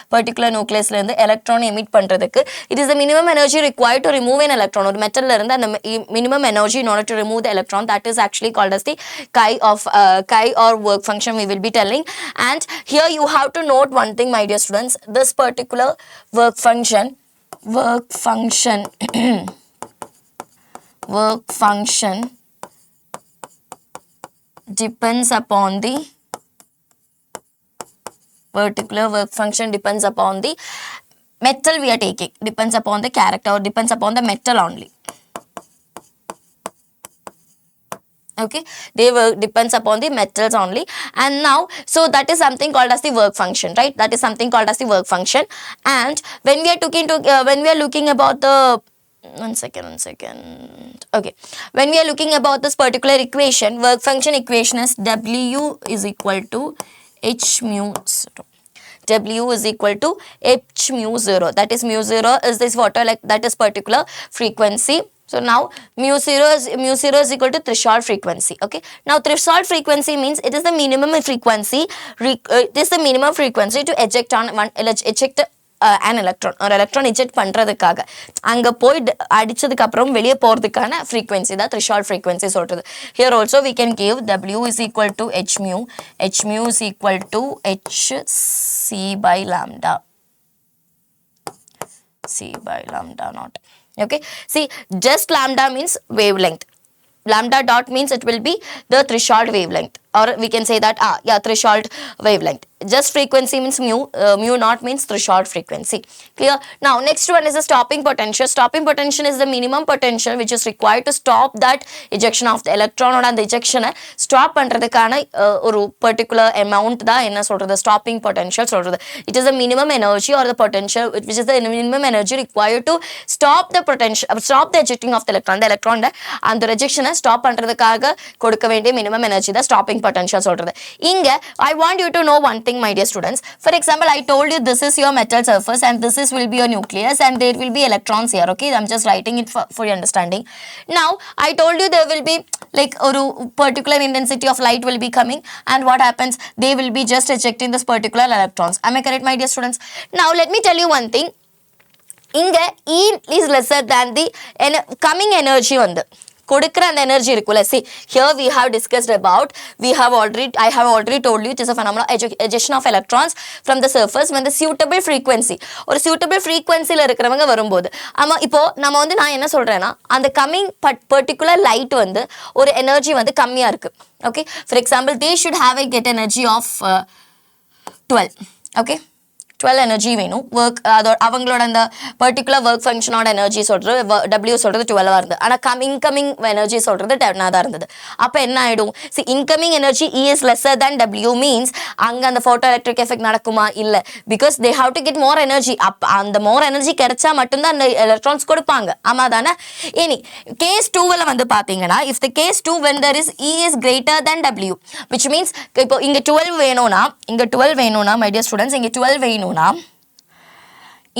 particular nucleus, electron emit pandradhukku, it is the minimum energy required to remove an electron, or metal, and the minimum energy in order to remove the electron, that is actually called as the chi or work function we will be telling. And here you have to note one thing, my dear students, this particular work function work function depends upon the particular work function depends upon the metal we are taking, depends upon the character or depends upon the metal only. Okay, they work depends upon the metals only. And now, so that is something called as the work function, right? That is something called as the work function. And when we are looking about the one second. Okay, when we are looking about this particular equation, work function equation is W is equal to H mu 0. W is equal to H mu 0. That is mu 0 is this that is particular frequency. So now mu 0 is equal to threshold frequency. Okay. Now threshold frequency means it is the minimum frequency. It is the minimum frequency to eject an electron or electron eject பண்றதுக்காக அங்க போய் அடிச்சதுக்கு அப்புறம் வெளியே போறதுக்கான frequency தான் threshold frequency சொல்றது. Here also we can give W is equal to H mu is equal to H C by lambda naught. Okay, see, just lambda means wavelength. Lambda dot means it will be the threshold wavelength, or we can say that threshold wavelength. Just frequency means mu naught means threshold frequency. Clear? Now next one is the stopping potential. Stopping potential is the minimum potential which is required to stop that ejection of the electron, or அந்த ejection stop பண்றதுக்கான ஒரு particular amount தான் என்ன சொல்றது, stopping potential சொல்றது. It is the minimum energy or the potential which is the minimum energy required to stop the ejecting of the electron. The electron அந்த rejection stop பண்றதுக்காக கொடுக்க வேண்டிய minimum energy தான் stopping potential சொல்றது. இங்க I want you to know one thing, my dear students. For example, I told you this is your metal surface and this will be your nucleus and there will be electrons here. Okay, I'm just writing it for your understanding. Now I told you there will be like a particular intensity of light will be coming, and what happens, they will be just ejecting this particular electrons. Am I correct, my dear students? Now let me tell you one thing. இங்க E is lesser than the coming energy வந்து கொடுக்கிற அந்த energy இருக்குல்ல. see, here we have discussed about, I have already told you it is a phenomenon ejection of electrons from the surface when the suitable frequency ஒரு suitable frequencyல இருக்கிறவங்க வரும்போது. ஆமா, இப்போ நம்ம வந்து நான் என்ன சொல்றேன்னா, அந்த coming particular light வந்து ஒரு எனர்ஜி வந்து கம்மியா இருக்கு. Okay, for example, they should have a get energy of 12. Okay, 12 energy வேணும். work அவங்களோட அந்த particular work function ஓட energy சொல்றது W சொல்றது 12 இருந்தது. ஆனா incoming energy சொல்றது 10 தான் இருந்தது. அப்ப என்ன ஆயிடும்? see, incoming energy E is lesser than W means அங்க அந்த photoelectric effect நடக்குமா? இல்ல, because they have to get more energy. அந்த more energy கிடைச்சா மட்டும் தான் அந்த electrons கொடுப்பாங்க. ஆமா தானே? இனி case 2ல வந்து பாத்தீங்கன்னா, if the case 2 when there is E is greater than W, which means இப்போ இங்க 12 வேணும்னா my dear students, இங்க 12 வேணும்னா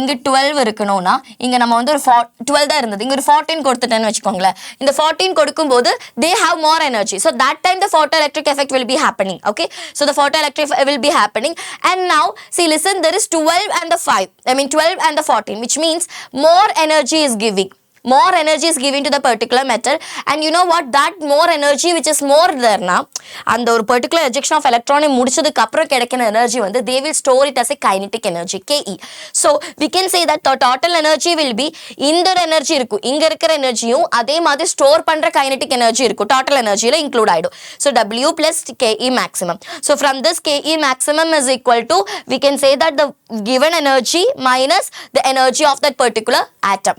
இங்க 12 இருக்கணும்னா இங்க நம்ம வந்து ஒரு 12 தான் இருந்தது, இங்க ஒரு 14 கொடுத்துட்டேன்னு வெச்சுக்கோங்களேன். இந்த 14 கொடுக்கும்போது they have more energy, so that time the photoelectric effect will be happening. Okay, so the photoelectric will be happening. And now see, listen, there is 12 and the 12 and the 14, which means more energy is given to the particular metal. And you know what, that more energy which is more there na, and the particular ejection of electron முடிச்சதுக்கு அப்புறம் கிடைக்கிற energy வந்து they will store it as a kinetic energy, Ke. So we can say that the total energy will be இந்த energy இருக்கும், இங்க இருக்கிற எனர்ஜியும் அதே மாதிரி ஸ்டோர் பண்ற kinetic energy இருக்கும், total energyல include ஆயிடும். So W plus Ke maximum. So from this Ke maximum is equal to, we can say that the given energy minus the energy of that particular atom.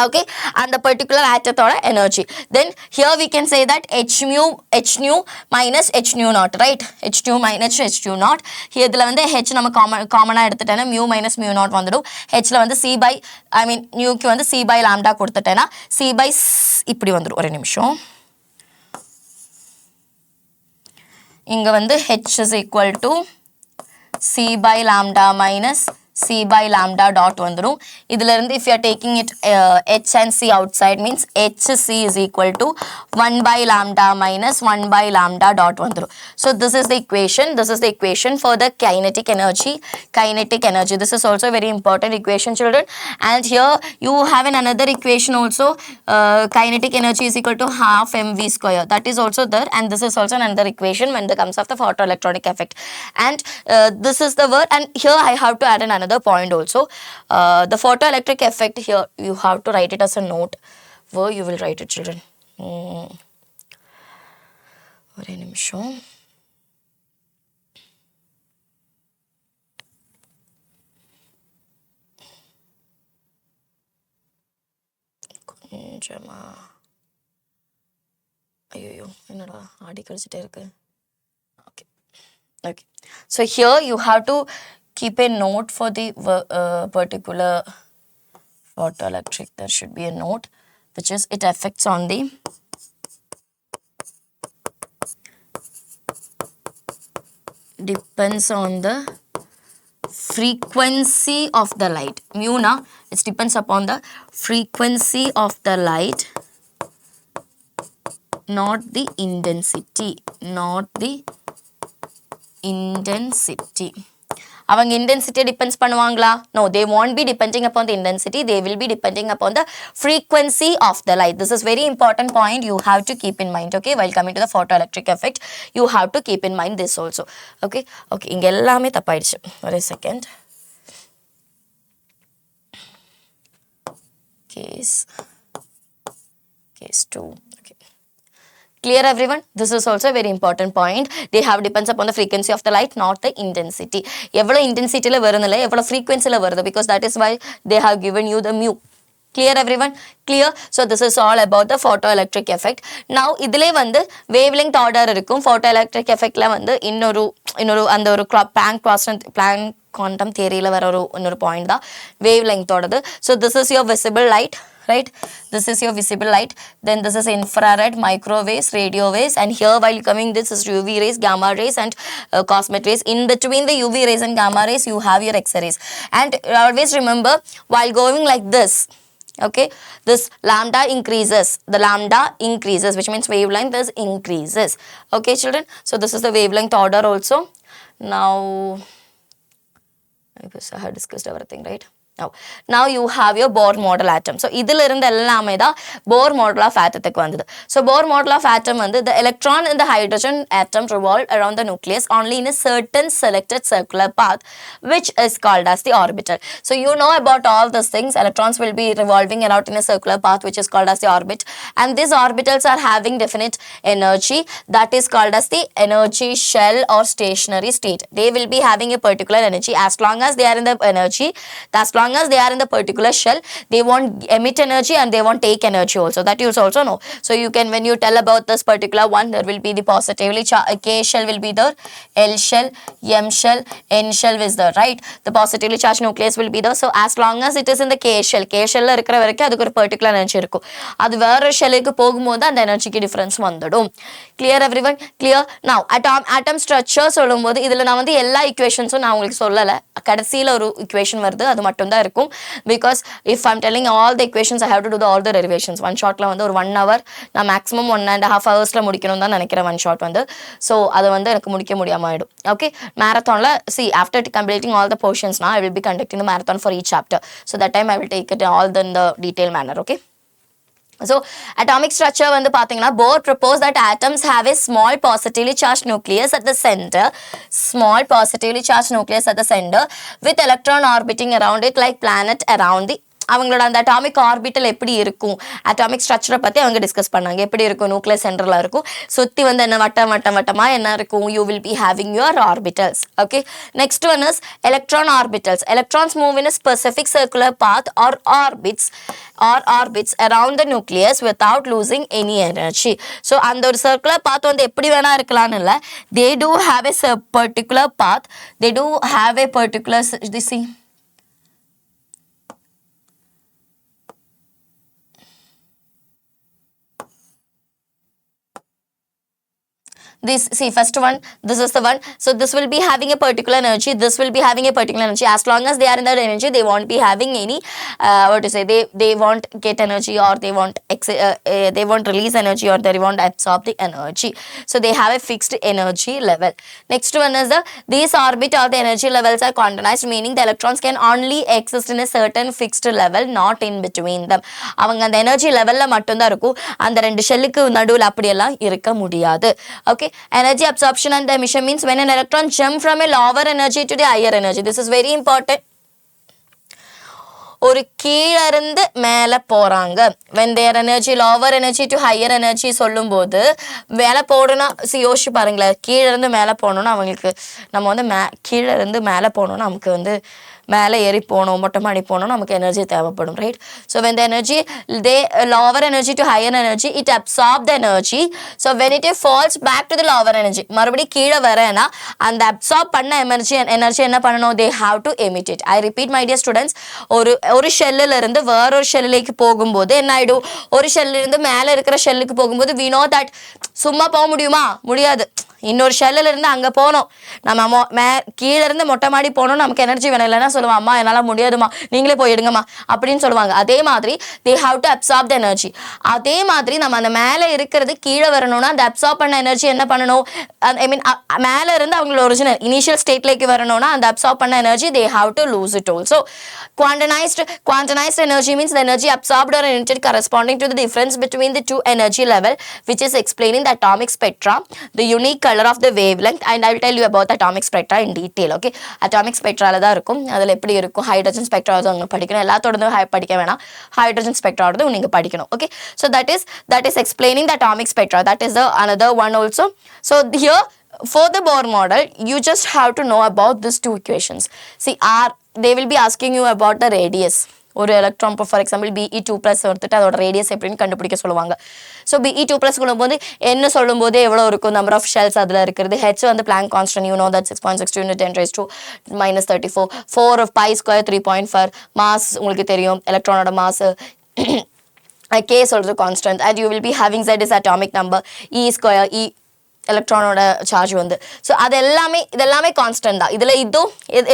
Okay, and the particular atom energy. Then here we can say that H nu minus H nu naught, right? H nu minus H nu naught. Here இதுல வந்து H நம்ம காமனா எடுத்துட்டேனா mu minus mu naught வந்துடும். H ல வந்து C by nu க்கு வந்து C by lambda கொடுத்துட்டேனா C by இப்படி வந்துடும். ஒரு நிமிஷம், இங்க வந்து H is equal to C by lambda minus C by lambda dot வந்துரும். இதுல இருந்து if you are taking it H and C outside means HC is equal to 1 by lambda minus 1 by lambda dot வந்துரும். So this is the equation for the kinetic energy. This is also a very important equation, children. And here you have another equation also, kinetic energy is equal to half mv square. That is also there, and this is also another equation when it comes of the photoelectronic effect. And this is the word, and here I have to add another point also. The photoelectric effect, here you have to write it as a note. Where you will write it, children? ஒரே நிமிஷம். கொஞ்சமா ஐயோ என்னடா ஆடி கழிச்சிட்டே இருக்கு. Okay. Okay. So here you have to keep a note for the particular photoelectric. There should be a note which is it affects on the depends on the frequency of the light. Mu na it depends upon the frequency of the light, not the intensity. Not the intensity. அவங்க intensity depends பண்ணுவாங்களா? No, they won't be depending upon the intensity. They will be depending upon the frequency of the light. This is very important point you have to keep in mind. Okay, while coming to the photoelectric effect, you have to keep in mind this also. Okay, okay. இங்க எல்லாமே தப்பாயிடுச்சு. ஒரு second. Case 2. Okay. Clear everyone? This is also a very important point. They have depends upon the frequency of the light, not the intensity. எவ்வளோ இன்டென்சிட்டியில் வருதுல எவ்வளோ ஃப்ரீக்வன்சியில் வருது, because that is why they have given you the mu. Clear everyone? Clear? So this is all about the photoelectric effect. Now இதிலே வந்து wavelength order இருக்கும். photoelectric effectல வந்து இன்னொரு அந்த ஒரு Planck quantum theoryல வர இன்னொரு பாயிண்ட் தான் wavelength ஓடது. So this is your visible light. Right, this is your visible light, then this is infrared, microwaves, radio waves, and here while coming this is UV rays, gamma rays, and cosmic rays. In between the UV rays and gamma rays you have your X rays, and always remember while going like this, okay, this lambda increases, the lambda increases, which means wavelength is increases. Okay children, so this is the wavelength order also. Now I guess I have discussed everything, right? Now you have your Bohr model atom. So இதில் இருந்து எல்லாமே தான் Bohr model of atomக்கு வந்தது. So Bohr model of atom வந்து the electron in the hydrogen atom revolve around the nucleus only in a certain selected circular path, which is called as the orbital. So you know about all these things. Electrons will be revolving around in a circular path, which is called as the orbit, and these orbitals are having definite energy that is called as the energy shell or stationary state. They will be having a particular energy as long as they are in the energy, as long as they are in the particular shell, they won't emit energy and they won't take energy also. That you also know. So you can, when you tell about this particular one, there will be the positively K shell will be there, L shell, M shell, N shell is there, right? The positively charged nucleus will be there. So as long as it is in the K shell இருக்கிற வரைக்கும் அதுக்கு ஒரு particular energy இருக்கும். அது வேற ஷெல்லுக்கு போகும்போது அந்த எனர்ஜிக்கு difference வந்துடும். Clear everyone? Clear? Now atom structure சொல்லும்போது இதில் நான் வந்து எல்லா equations-உம் நான் உங்களுக்கு சொல்லலை. கடைசியில் ஒரு equation வருது, அது மட்டும் தான் இருக்கும். Because if I'm telling all the equations, I have to do all the derivations. One shotல வந்து ஒரு 1 hour நான் maximum 1.5 hours முடிக்கணும் தான் நினைக்கிறேன் one shot வந்து. So அது வந்து எனக்கு முடிக்க முடியாம ஆயிடும். Okay, marathonல see after completing all the portions now I will be conducting the marathon for each chapter. So that time I will take it all in the detailed manner. Okay. So atomic structure வந்து பாத்தீங்கன்னா Bohr proposed that atoms have a small positively charged nucleus at the center, with electron orbiting around it like planet around the அவங்களோட அந்த atomic orbital எப்படி இருக்கும், atomic ஸ்ட்ரக்சரை பற்றி அவங்க discuss பண்ணாங்க. எப்படி இருக்கும், நியூக்ளியஸ் சென்டரில் இருக்கும், சுற்றி வந்து என்ன வட்டமாக என்ன இருக்கும், you will be having your orbitals. Okay, next one is electron orbitals. Electrons move in a specific circular path or orbits around the nucleus without losing any energy. So அந்த ஒரு circular path வந்து எப்படி வேணா இருக்கலாம்னு இல்லை, they do have a particular path, they do have a particular see. This, see, first one, this is the one. So this will be having a particular energy, this will be having a particular energy. As long as they are in that energy, they won't be having any what to say, they won't get energy, or they won't release energy, or they won't absorb the energy. So they have a fixed energy level. Next one is these orbit or the energy levels are quantized, meaning the electrons can only exist in a certain fixed level, not in between them. அவங்க அந்த energy லெவல்ல மட்டும் தான் இருக்கும், அந்த ரெண்டு ஷெல்லுக்கு நடுவில் அப்படியெல்லாம் இருக்க முடியாது. Okay, energy absorption and emission means when an electron jump from a lower energy to the higher energy. This is very important. ஒரு கீழ இருந்து மேல போறாங்க when their energy lower energy to higher energy சொல்லும்போது மேல போறோம்னா யோசிச்சு பாருங்களேன் கீழ இருந்து மேல போறோம்னா அவங்களுக்கு நம்ம வந்து கீழ இருந்து மேல போறோம்னா நமக்கு வந்து மேலே ஏறி போகணும் மொட்டை மாடி போகணும் நமக்கு எனர்ஜி தேவைப்படும் right so when the energy they lower energy to higher energy it absorb the energy so when it falls back to the lower energy மறுபடியும் கீழே வரேன்னா அந்த அப்சார்ப் பண்ண எனர்ஜி என்ன பண்ணணும் they have to emit it I repeat my dear students ஒரு ஷெல்லில் இருந்து வேறொரு ஷெல்லுக்கு போகும்போது என்ன ஆயிடும் ஒரு ஷெல்லில் இருந்து மேலே இருக்கிற ஷெல்லுக்கு போகும்போது we know that சும்மா போக முடியுமா முடியாது இன்னொரு ஷெல்லில் இருந்து அங்கே போனோம் நம்ம கீழே இருந்து மொட்டை மாடி போனோம் நமக்கு எனர்ஜி வேணும் இல்லைன்னா சொல்லுவான் அம்மா என்னால் முடியாதுமா நீங்களே போயிடுங்கம்மா அப்படின்னு சொல்லுவாங்க அதே மாதிரி they have to absorb the energy அதே மாதிரி நம்ம அந்த மேலே இருக்கிறது கீழே வரணும்னா அந்த அப்சார்ப் பண்ண எனர்ஜி என்ன பண்ணணும் ஐ மீன் மேலே இருந்து அவங்களோட ஒரிஜினல் இனிஷியல் ஸ்டேட்லேக்கு வரணும்னா அந்த அப்சார்ப் பண்ண energy they have to lose it also quantized energy means the energy absorbed or emitted corresponding to the difference between the two energy level which is explaining the atomic spectra the unique color of the wavelength and I will tell you about the atomic spectra in detail okay atomic spectra la da irukum adula eppadi irukum hydrogen spectra adha padikkanum ellathodum padikka vena hydrogen spectra adha neenga padikkanum okay so that is explaining the atomic spectra that is the another one also so here for the Bohr model you just have to know about these two equations see they will be asking you about the radius ஒரு electron for example Be2+ எடுத்துட்டு அதோட radius எப்படின்னு கண்டுபிடிக்க சொல்லுவாங்க so Be2+ சொல்லும்போது என்ன சொல்லும்போது எவ்வளோ இருக்கும் நம்பர் ஆஃப் ஷெல்ஸ் அதில் இருக்கிறது ஹெச் வந்து blank constant you know that 6.62 × 10⁻³ 4 of pi square 3.4 mass உங்களுக்கு தெரியும் எலக்ட்ரானோட மாஸ் K சொல்றது constant and you will be having Z is atomic number E² எலக்ட்ரானோட சார்ஜ் வந்து ஸோ அது இதெல்லாமே கான்ஸ்டன்ட் தான் இதில் இதுவும்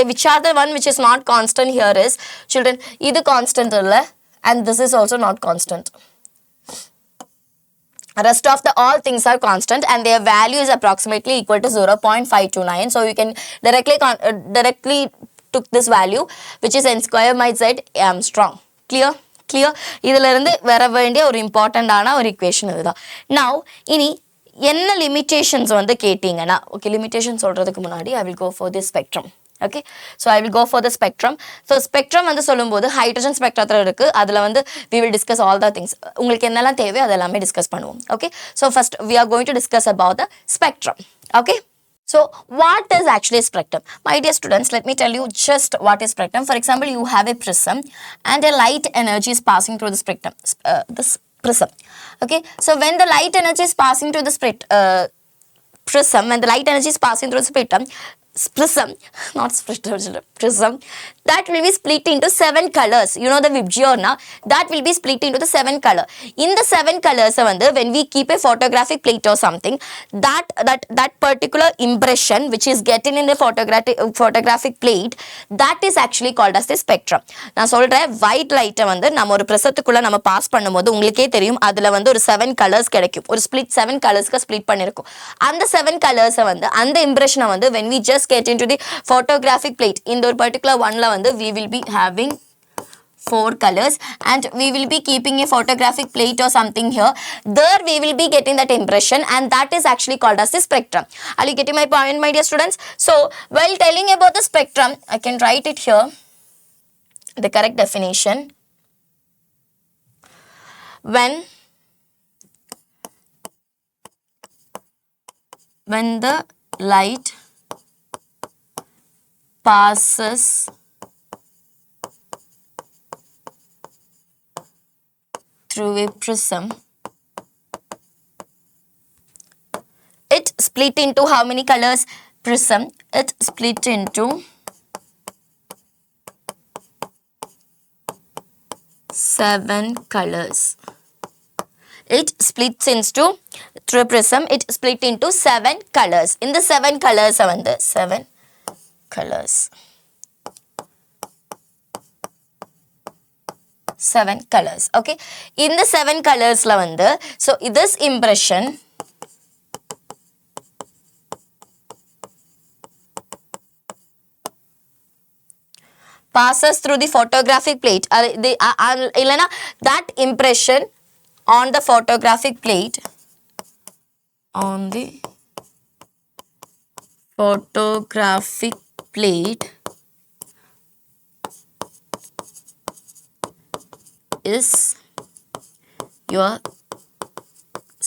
which are the one which is not constant here is children இது கான்ஸ்டன்ட் இல்லை and this is also not constant rest of the all things are constant and their value is approximately equal to 0.529 so you can directly took this value which is n²/z Armstrong clear இதில் இருந்து வர வேண்டிய ஒரு இம்பார்ட்டண்டான ஒரு equation இதுதான் now இனி என்ன லிமிட்டேஷன்ஸ் வந்து கேட்டிங்கன்னா ஓகே லிமிட்டேஷன் சொல்கிறதுக்கு முன்னாடி I will go for this spectrum okay so I will go for the spectrum so spectrum வந்து சொல்லும்போது ஹைட்ரஜன் ஸ்பெக்ட்ரத்தில் இருக்குது அதில் வந்து we will discuss all the things உங்களுக்கு என்னெல்லாம் தேவையோ அதெல்லாமே டிஸ்கஸ் பண்ணுவோம் okay so first we are going to discuss about the spectrum okay so what is actually spectrum my dear students let me tell you just what is spectrum for example you have a prism and a light energy is passing through the spectrum this prism okay so when the light energy is passing through the prism when the light energy is passing through the prism that will be split into 7 colors you know the Vibgyorna that will be split into the 7 color in the 7 colors when we keep a photographic plate or something that particular impression which is getting in the photographic plate that is actually called as the spectrum நான் சொல்றேன் white light நம்ம ஒரு பிரசத்துக்குள்ள நம்ம pass பண்ணும்போது உங்களுக்கே தெரியும் அதுல ஒரு 7 colors கிடைக்கும் ஒரு split 7 colorsக்கு split பண்ணிருக்கும் அந்த 7 colors அந்த impression when we just get into the photographic plate in the particular one la we will be having 4 colors and we will be keeping a photographic plate or something here there we will be getting that impression and that is actually called as the spectrum are you getting my point my dear students so while telling about the spectrum I can write it here the correct definition when the light passes through a prism it split into how many colors prism it split into 7 colors it splits into through a prism it split into 7 colors in the 7 colors 7 colors 7 colors okay in the 7 colors la so this impression passes through the photographic plate that impression on the photographic plate is your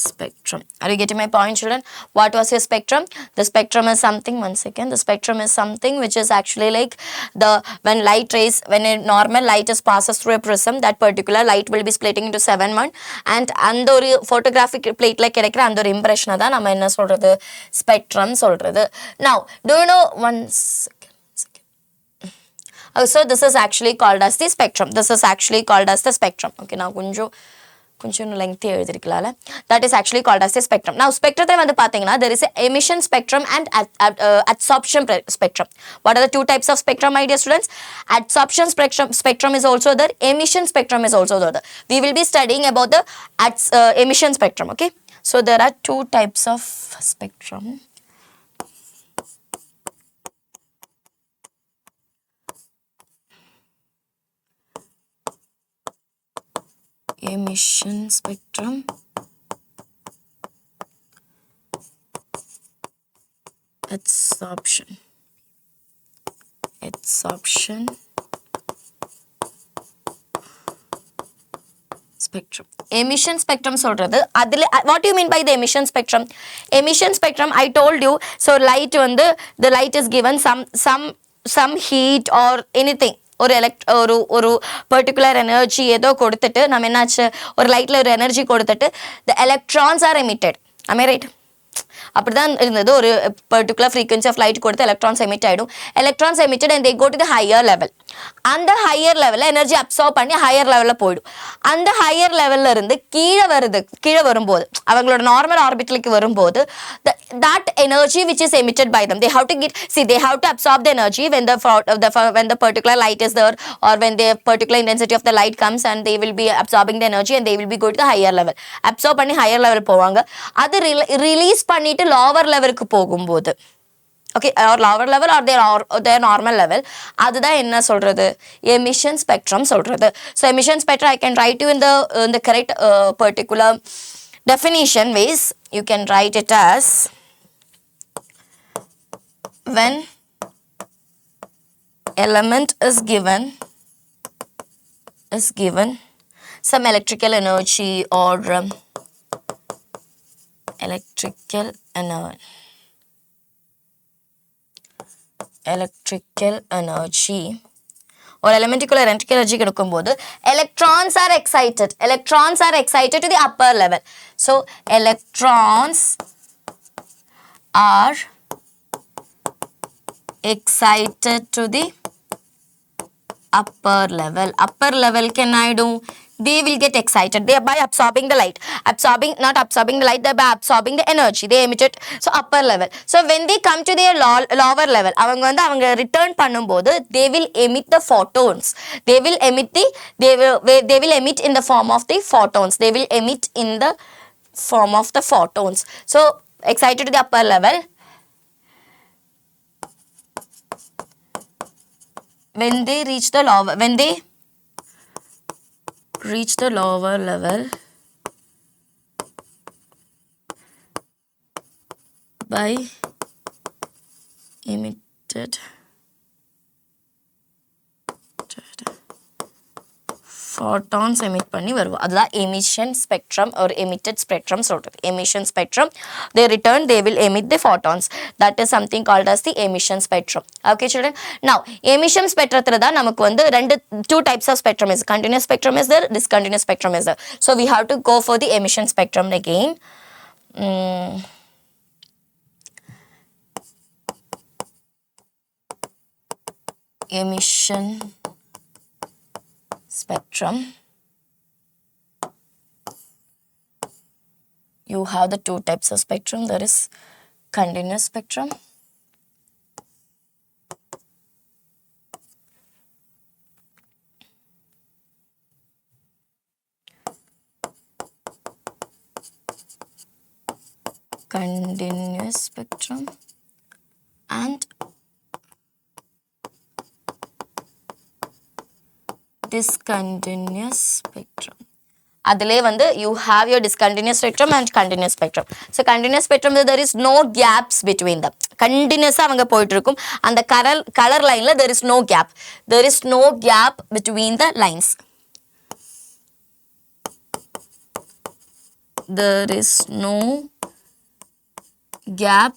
spectrum. Are you getting my point, children? What was your spectrum? The spectrum is something, one second, the spectrum is something which is actually like when light rays, when a normal light is passes through a prism, that particular light will be splitting into 7 and அந்த ஒரு photographic plate like கிடைக்கிற அந்த ஒரு impression தான் நம்ம என்ன சொல்றது, spectrum சொல்றது. Now do you know, one second. So this is actually called as the spectrum. This is actually called as the spectrum. Okay, now கொஞ்சம் lengthy எழுதிருக்கலாம்ல. That is actually called as the spectrum. Now spectrத்தை வந்து பாத்தீங்கன்னா there is a emission spectrum and absorption spectrum. What are the two types of spectrum, my dear students? Absorption spectrum is also there. Emission spectrum is also there. We will be studying about the emission spectrum. Okay, so there are two types of spectrum. Emission spectrum, absorption spectrum. Emission spectrum சொல்றது அதுல what do you mean by the emission spectrum? Emission spectrum, I told you, so light வந்து the light is given some heat or anything, ஒரு particular energy ஏதோ கொடுத்துட்டு நம்ம என்னாச்சு, ஒரு லைட்ல ஒரு எனர்ஜி கொடுத்துட்டு the electrons are emitted. Am I right? அப்படிதான் இருந்தது. ஒரு பர்டிகுலர் frequency of light கொடுத்து electrons emit ஆயிடும். Electrons emitted and they go to the higher level. அந்த ஹையர் லெவலில் எனர்ஜி அப்சார்ப் பண்ணி ஹையர் லெவலில் போயிடும். அந்த ஹையர் லெவலில் இருந்து கீழே வரும்போது அவங்களோட நார்மல் ஆர்பிட்டலுக்கு வரும்போது that energy which is emitted by them, they have to absorb the energy when the particular light is there, or when the particular intensity of the light comes, and they will be absorbing the energy and they will be going to the higher level. Absorb பண்ணி higher level போவாங்க. அது release பண்ணிட்டு lower levelக்கு போகும்போது, okay, or lower level or their normal level, அதுதான் என்ன சொல்றது, emission spectrum சொல்றது. So emission spectrum I can write you in the correct particular definition ways. You can write it as when element is given some electrical energy or electrical energy or elemental electrical energy கொடுக்கும்போது electrons are excited to the upper level. So electrons are excited to the upper level can I do, they will get excited by absorbing the light, by absorbing the energy they emitted. So upper level. So when they come to their lower level, அவங்க return பண்ணும்போது they will emit the photons. They will emit in the form of the photons. So excited to the upper level. When they reach the lower level by emitted photons emit பண்ணி வருவோம். அதுதான் emission spectrum or emitted spectrum சொல்றது. Emission spectrum, they will emit the photons. That is something called as the emission spectrum. Okay children, now emission spectrத்துல தான் நமக்கு வந்து two types of spectrum is, continuous spectrum is there, discontinuous spectrum is there. So we have to go for the emission spectrum again. Emission spectrum, you have the two types of spectrum. There is continuous spectrum and discontinuous spectrum. அதிலே வந்து you have your discontinuous spectrum and continuous spectrum. So continuous spectrum, there is no gaps between them. Continuous அவங்க போயிட்டு இருக்கும். அந்த color lineல there is no gap between the lines. there is no gap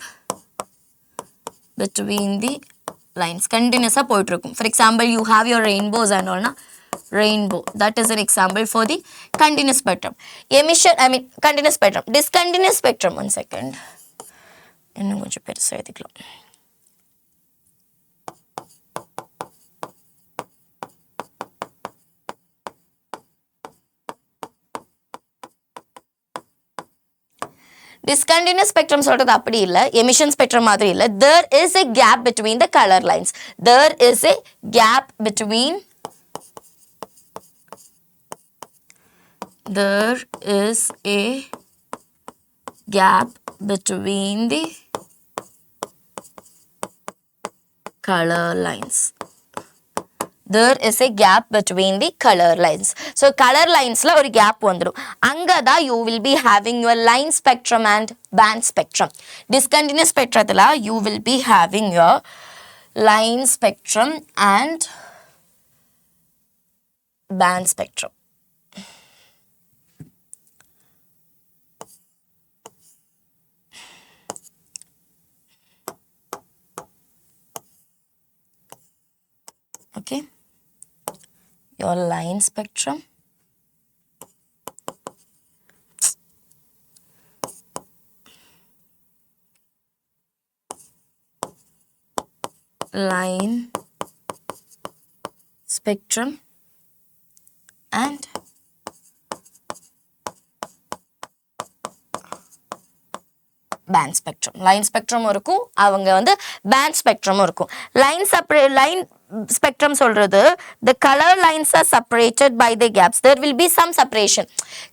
between the lines. Continuous போயிட்டு இருக்கும். For example, you have your rainbows and all na, rainbow. That is an example for the continuous spectrum. Emission, I mean continuous spectrum. Discontinuous spectrum, one second. இன்னும் கொஞ்சம் பெருசா எழுதிக்கலாம். Discontinuous spectrum சொல்றது அப்படி இல்ல, emission spectrum மாதிரி இல்ல. There is a gap between the color lines. There is a gap between there is a gap between the color lines. There is a gap between the color lines. So color lines la ஒரு gap வந்துரும். அங்கதா you will be having your line spectrum and band spectrum. Discontinuous spectrத்துல you will be having your line spectrum and band spectrum. Okay, your line spectrum line spectrum and band spectrum. Line spectrum இருக்கும், அவங்க வந்து band spectrum இருக்கும். Line spectrum சொல்றது the color lines are separated by the gaps. There will be some separation.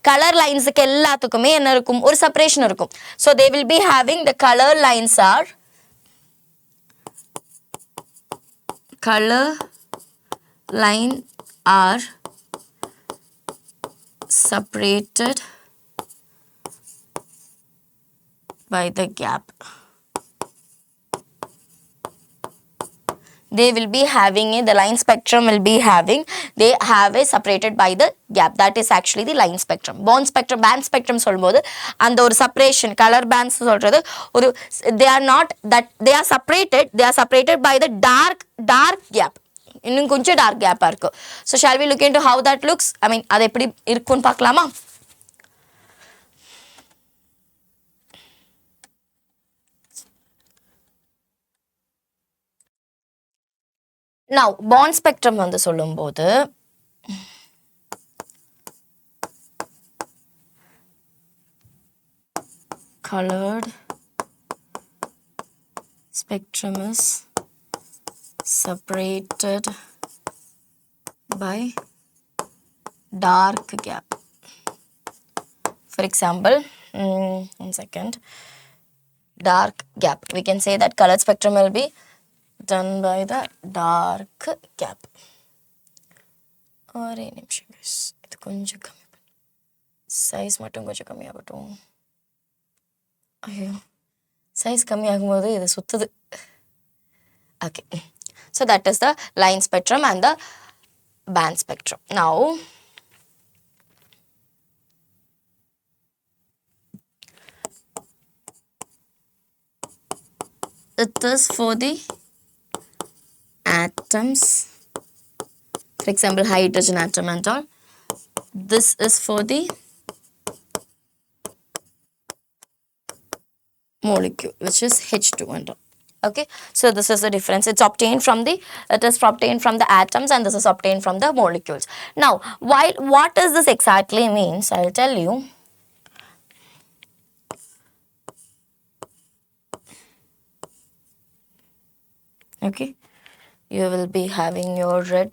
Color lines க்கு எல்லாத்துக்குமே என்ன இருக்கும், ஒரு separation இருக்கும். So they will be having the color lines are separated by the gap. They will be having the line spectrum will be having, they have a separated by the gap. That is actually the line spectrum. Bond spectrum, band spectrum சொல்லும்போது அந்த ஒரு separation, color bands சொல்றது ஒரு, they are not that, they are separated by the dark gap. இன்னும் கொஞ்சம் dark gap இருக்கு. So shall we look into how that looks? I mean அது எப்படி இருக்குன்னு பார்க்கலாமா? Now bond spectrum வந்து சொல்லும்போது colored spectrum is separated by dark gap. For example, one second, dark gap, we can say that colored spectrum will be done by the dark gap. ஒரே நிமிஷம் guys, இது கொஞ்சம் கம்மி பண்ணு, சைஸ் மட்டும் கொஞ்சம் கம்மியாகட்டும். ஐயோ, சைஸ் கம்மியாகும்போது இது சுத்துது. Okay, so that is the line spectrum and the band spectrum. Now it is for the atoms, for example hydrogen atom and all. This is for the molecule which is H2 and all. Okay, so this is the difference. It is obtained from the atoms and this is obtained from the molecules. Now what does this exactly means, I'll tell you. Okay, you will be having your red,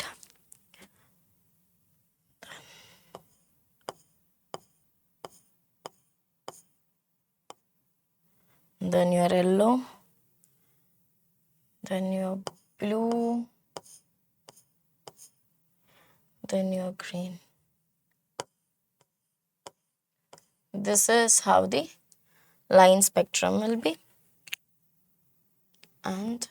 then your yellow, then your blue, then your green. This is how the line spectrum will be. And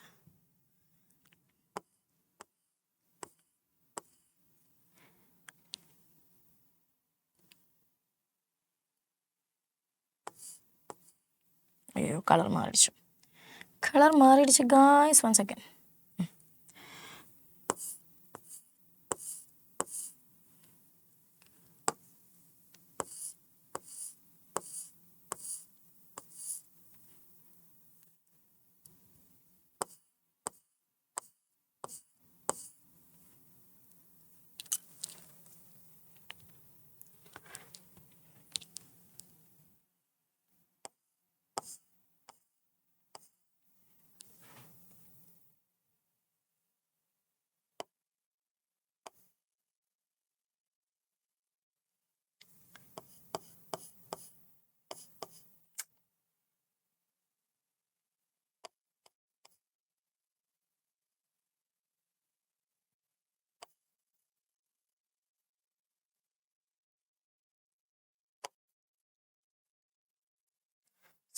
color மாறிடுச்சு guys, 1 second.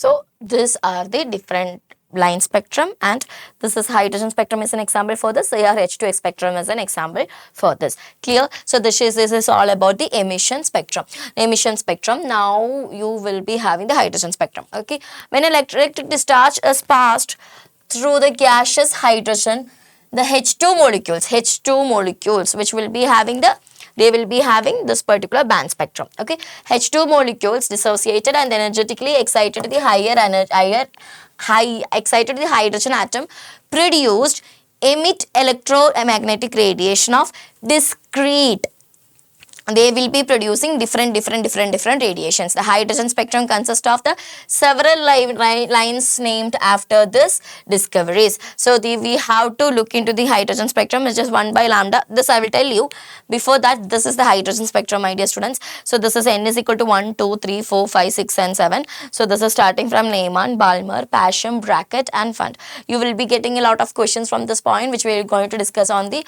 So these are the different line spectrum, and this is hydrogen spectrum is an example for this. H2 spectrum is an example for this. Clear? So this is all about the emission spectrum. Emission spectrum. Now you will be having the hydrogen spectrum. Okay. When electric discharge is passed through the gaseous hydrogen, the H2 molecules which will be having they will be having this particular band spectrum. Okay, H2 molecules dissociated and energetically excited the excited the hydrogen atom produced emit electromagnetic radiation of discrete. They will be producing different radiations. The hydrogen spectrum consists of the several lines named after this discoveries. So we have to look into the hydrogen spectrum. It's just 1 by lambda. This I will tell you. Before that, this is the hydrogen spectrum, my dear students. So this is N is equal to 1, 2, 3, 4, 5, 6 and 7. So this is starting from Lehmann, Balmer, Paschen, Brackett and Pfund. You will be getting a lot of questions from this point, which we are going to discuss on the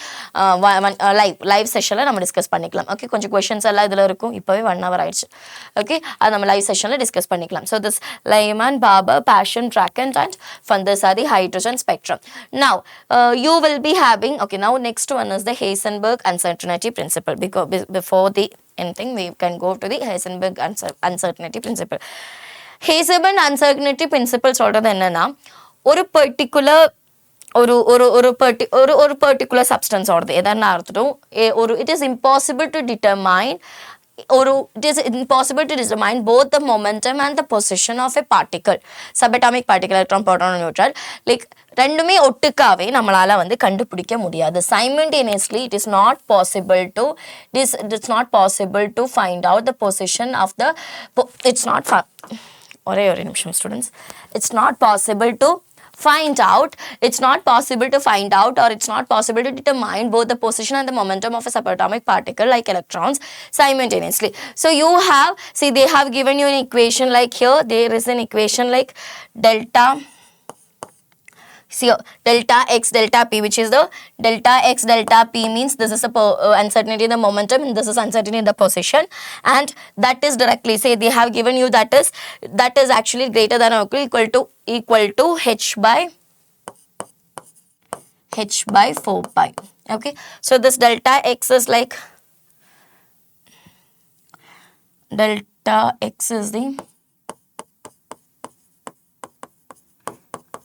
live session la நம்ம discuss பண்ணிக்கலாம். Okay, கொஞ்சம் questions எல்லாம் இதுல இருக்கும். இப்பவே 1 hour ஆயிடுச்சு. Okay, அது நம்ம live sessionல discuss பண்ணிக்கலாம். So this Lehmann, Balmer, Paschen, Brackett and Pfund, these are the hydrogen spectrum. Now you will be having, okay, now next one is the Heisenberg uncertainty principle. Because before the anything we can go to the Heisenberg uncertainty principle. Heisenberg uncertainty principle சொல்றது என்னன்னா, ஒரு particular ஒரு particular substance ஓடது எதனா இருக்கட்டும், it is impossible to determine both the momentum and the position of a particle, subatomic particle, electron, proton, neutron, like ரெண்டுமே ஒட்டுக்காவே நம்மளால வந்து கண்டுபிடிக்க முடியாது. Simultaneously it is not possible to find out the position of the ஒரே நிமிஷம் students, it's not possible to find out or it's not possible to determine both the position and the momentum of a subatomic particle like electrons simultaneously. So you have, see, they have given you an equation like here. There is an equation like delta x delta p, which is the delta x delta p means this is the uncertainty in the momentum and this is uncertainty in the position, and that is directly, say they have given you that is actually greater than or equal to h by 4 pi. Okay, so this delta x is like delta x is the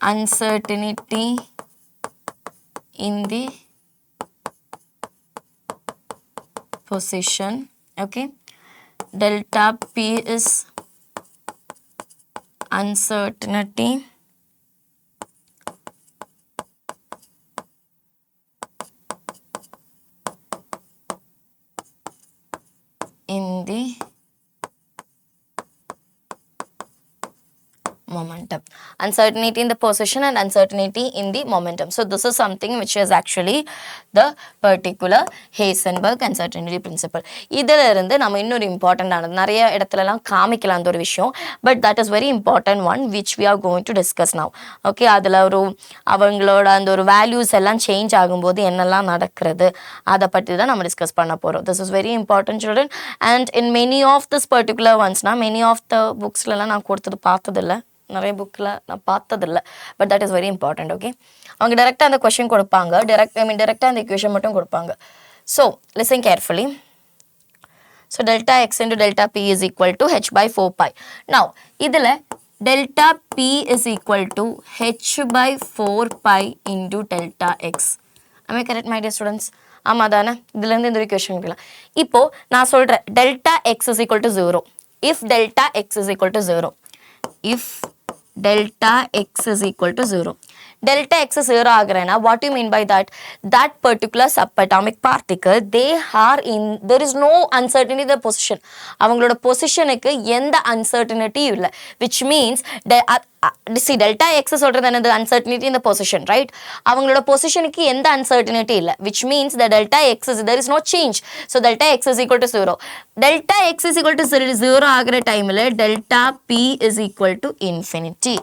uncertainty in the position. Okay, delta p is uncertainty in the momentum. Uncertainty in the position and uncertainty in the momentum. So this is something which is actually the particular Heisenberg uncertainty principle. இதில இருந்து நம்ம இன்னொரு important ஆனது நிறைய இடத்துலலாம் காமிக்கலாம் அந்த ஒரு விஷயம், but that is very important one which we are going to discuss now. Okay, அதில் அவங்களோட அந்த ஒரு வேல்யூஸ் எல்லாம் சேஞ்ச் ஆகும்போது என்னெல்லாம் நடக்கிறது அதை பற்றி தான் நம்ம டிஸ்கஸ் பண்ண போகிறோம். This is very important children. And in many of this particular ஒன்ஸ்னா மெனி ஆஃப் த புக்ஸ்லலாம் நான் கொடுத்தது பார்த்ததில்லை, நிறைய புக்கில் நான் பார்த்ததில்லை, but that is very important. Okay, அவங்க டேரெக்டாக அந்த கொஷின் கொடுப்பாங்க, டேரெக்டாக அந்த இக்குவேஷன் மட்டும் கொடுப்பாங்க. So listen carefully. So delta x into delta p is equal to h by 4 pi. Now இதில் delta p is equal to h by 4 pi into delta x. Am I correct, my dear students? ஆமாம் தானே, இதுலேருந்து இந்த equation எடுக்கலாம். இப்போ நான் சொல்கிறேன் delta x is equal to 0. If delta x is equal to 0. If delta x is equal to 0. Delta x is 0 ஆகிறேன்னா what do you mean by that? That particular subatomic particle, they are in, there is no uncertainty in the position. அவங்களோட பொசிஷனுக்கு எந்த uncertainty இல்லை, which means see delta x சொல்றது என்னது, uncertainty in the position, right? அவங்களோட பொசிஷனுக்கு எந்த uncertainty இல்லை, which means the delta x is, there is no change. So delta x is equal to 0. Delta x is equal to 0 ஆகிற டைமில் delta p is equal to infinity.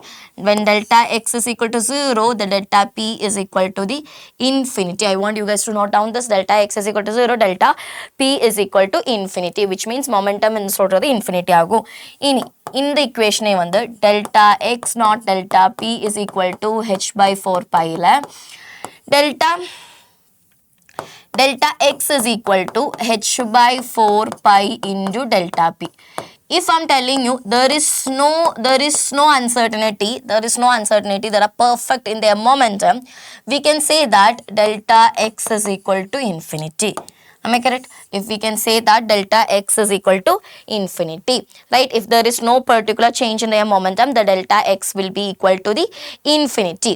When delta x is equal to 0, the delta p is equal to the infinity. I want you guys to note down this. Delta x is equal to 0, delta p is equal to infinity, which means momentum in சொல்றது infinity ஆகும். இனி இந்த equation வந்து delta x not delta p is equal to h by 4 pi ல delta x is equal to h by 4 pi into delta p. If I'm telling you there is no uncertainty, they are perfect in their momentum, we can say that delta x is equal to infinity. Am I correct? If we can say that delta x is equal to infinity, right? If there is no particular change in their momentum, the delta x will be equal to the infinity.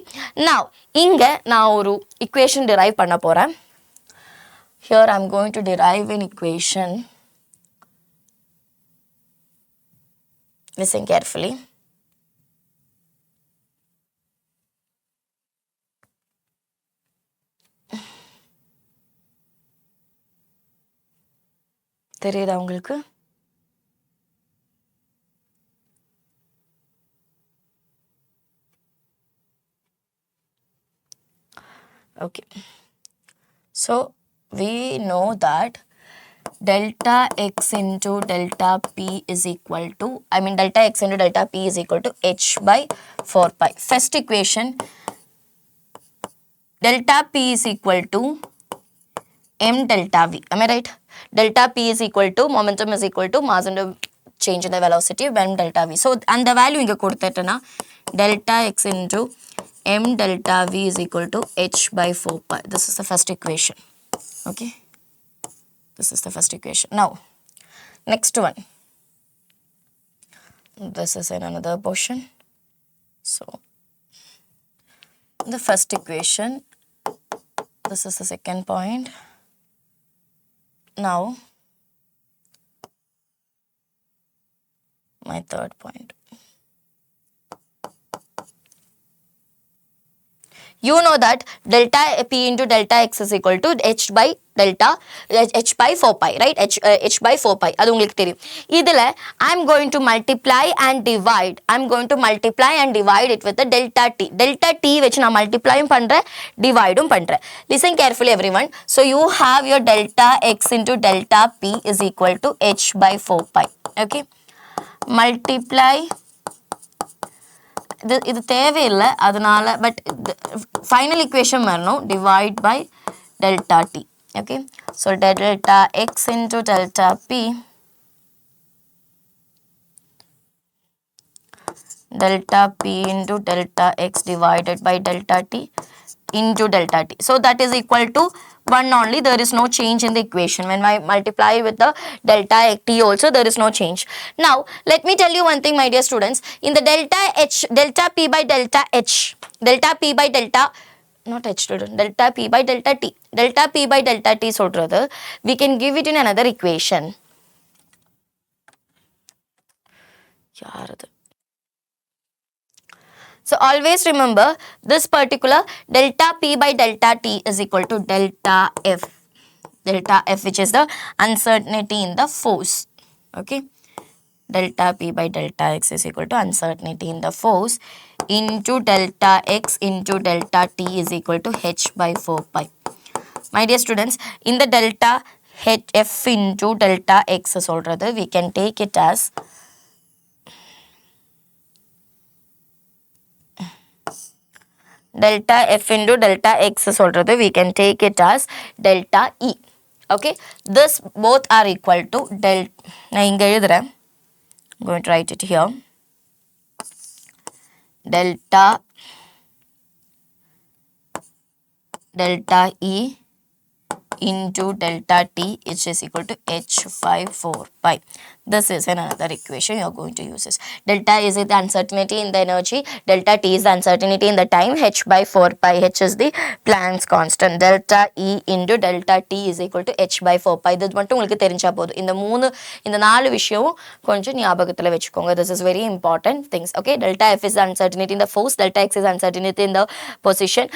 Now, இங்க நான் ஒரு equation derive பண்ண போறேன். Here I'm going to derive an equation. Listen carefully. தெரியுதா உங்களுக்கு? Okay. So we know that delta x into delta p is equal to, delta x into delta p is equal to h by 4 pi. First equation, delta p is equal to m delta v. Am I right? Delta p is equal to, momentum is equal to mass into change in the velocity of m delta v. So and the value inga கொடுத்துட்டேனா delta x into m delta v is equal to h by 4 pi. This is the first equation. Okay, this is the first equation. Now next one, this is in another portion. So the first equation, this is the second point. Now my third point. You know that delta p into delta x is equal to h by 4 pi, right? h by 4 pi. அது உங்களுக்கு தெரியும். இதில் I'm going to multiply and divide. It with the delta t. Delta t வச்சு நான் மல்டிப்ளையும் பண்ணுறேன், டிவைடும் பண்ணுறேன். Listen carefully everyone. So you have your delta x into delta p is equal to h by 4 pi. Okay. Multiply. இது தேவையில்லை அதனால, but final equation வரணும், divide by delta t. Okay, so delta x into delta p, delta p into delta x divided by delta t into delta t. So that is equal to 1 only. There is no change in the equation. When I multiply with the delta t also, there is no change. Now let me tell you one thing, my dear students. In the delta p by delta h, delta p by delta, not h student, delta p by delta t, delta p by delta t சொல்றது, we can give it in another equation. யாரது? So always remember this particular delta p by delta t is equal to delta f. Delta f, which is the uncertainty in the force. Okay. Delta p by delta x is equal to uncertainty in the force into delta x into delta t is equal to h by 4 pi. My dear students, in the delta f into delta x சொல்றது, we can take it as delta f into delta x சொல்றது, we can take it as delta e. Okay, this both are equal to delta. நான் இங்க எழுதுறேன், I'm going to write it here. delta E into delta T, which is equal to H5 4 pi. This is another equation you are going to use this. Delta is the uncertainty in the energy, delta T is the uncertainty in the time, H by 4 pi, H is the Planck's constant, delta E into delta T is equal to H by 4 pi. இது மட்டும் உங்களுக்கு தெரிஞ்சா போதும். இந்த நாலு விஷயம் கொஞ்சம் ஞாபகத்துல வெச்சுக்கோங்க. This is very important things. Okay, delta F is the uncertainty in the force, delta X is uncertainty in the position,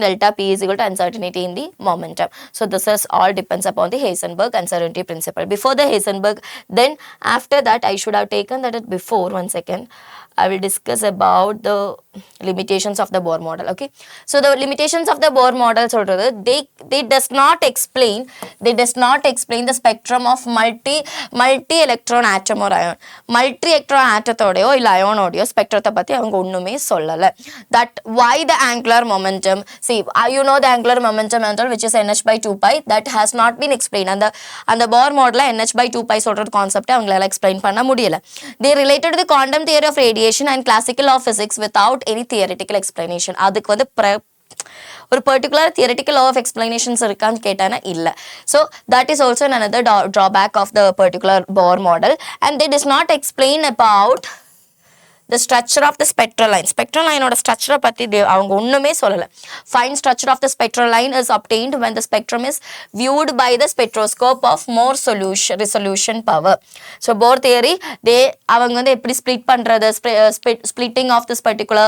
delta P is equal to uncertainty in the momentum. So this is all depends upon the Heisenberg uncertainty principle. Before the Heisenberg, then after that I should have taken that before. One second, I will discuss about the limitations of the Bohr model. Okay, so the limitations of the Bohr model சொல்றது they does not explain the spectrum of multi electron atom or ion. Multi electron ஆட்டத்தோடயோ இல்ல அயோனோடயோ ஸ்பெக்ட்ரத்தை பத்தி அவங்க ஒண்ணுமே சொல்லல. That why the angular momentum, see you know the angular momentum which is nh by 2 pi, that has not been explained. அந்த Bohr model nh by 2 pi சொல்ற concept அவங்களால explain பண்ண முடியல. They related to the quantum theory of radiation and classical law of physics without any theoretical explanation. அதுக்கு வந்து ஒரு particular theoretical law of explanations இருக்கான்னு கேட்டானா இல்ல. So that is also another drawback of the particular Bohr model, and they does not explain about the structure of the spectral line. Spectral line oda structure பத்தி அவங்க ஒண்ணுமே சொல்லல. Fine structure of the spectral line is obtained when the spectrum is viewed by the spectroscope of more resolution power. So Bohr theory, அவங்க வந்து எப்படி split பண்றது, splitting of this particular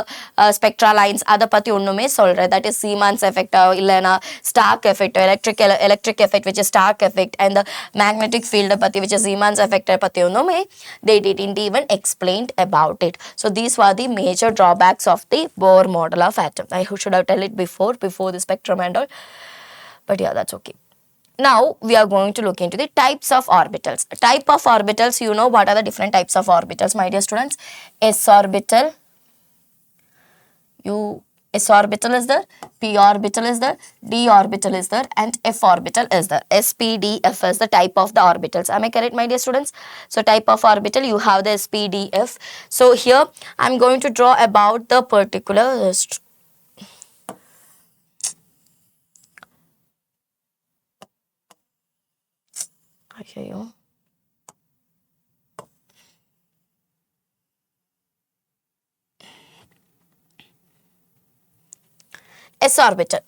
spectral lines அத பத்தி ஒண்ணுமே சொல்ற. That is Siemens effect இல்லனா Stark effect, electric effect which is Stark effect, and the magnetic field பத்தி which is Siemens effect பத்தி ஒண்ணுமே they didn't even explained about it. So these were the major drawbacks of the Bohr model of atom. I should have told it before the spectrum and all, but yeah, that's okay. Now we are going to look into the types of orbitals. Type of orbitals, you know what are the different types of orbitals, my dear students. S orbital, S orbital is there, P orbital is there, D orbital is there, and F orbital is there. S, P, D, F is the type of the orbitals. Am I correct, my dear students? So type of orbital, you have the S, P, D, F. So here I am going to draw about the particular S orbital.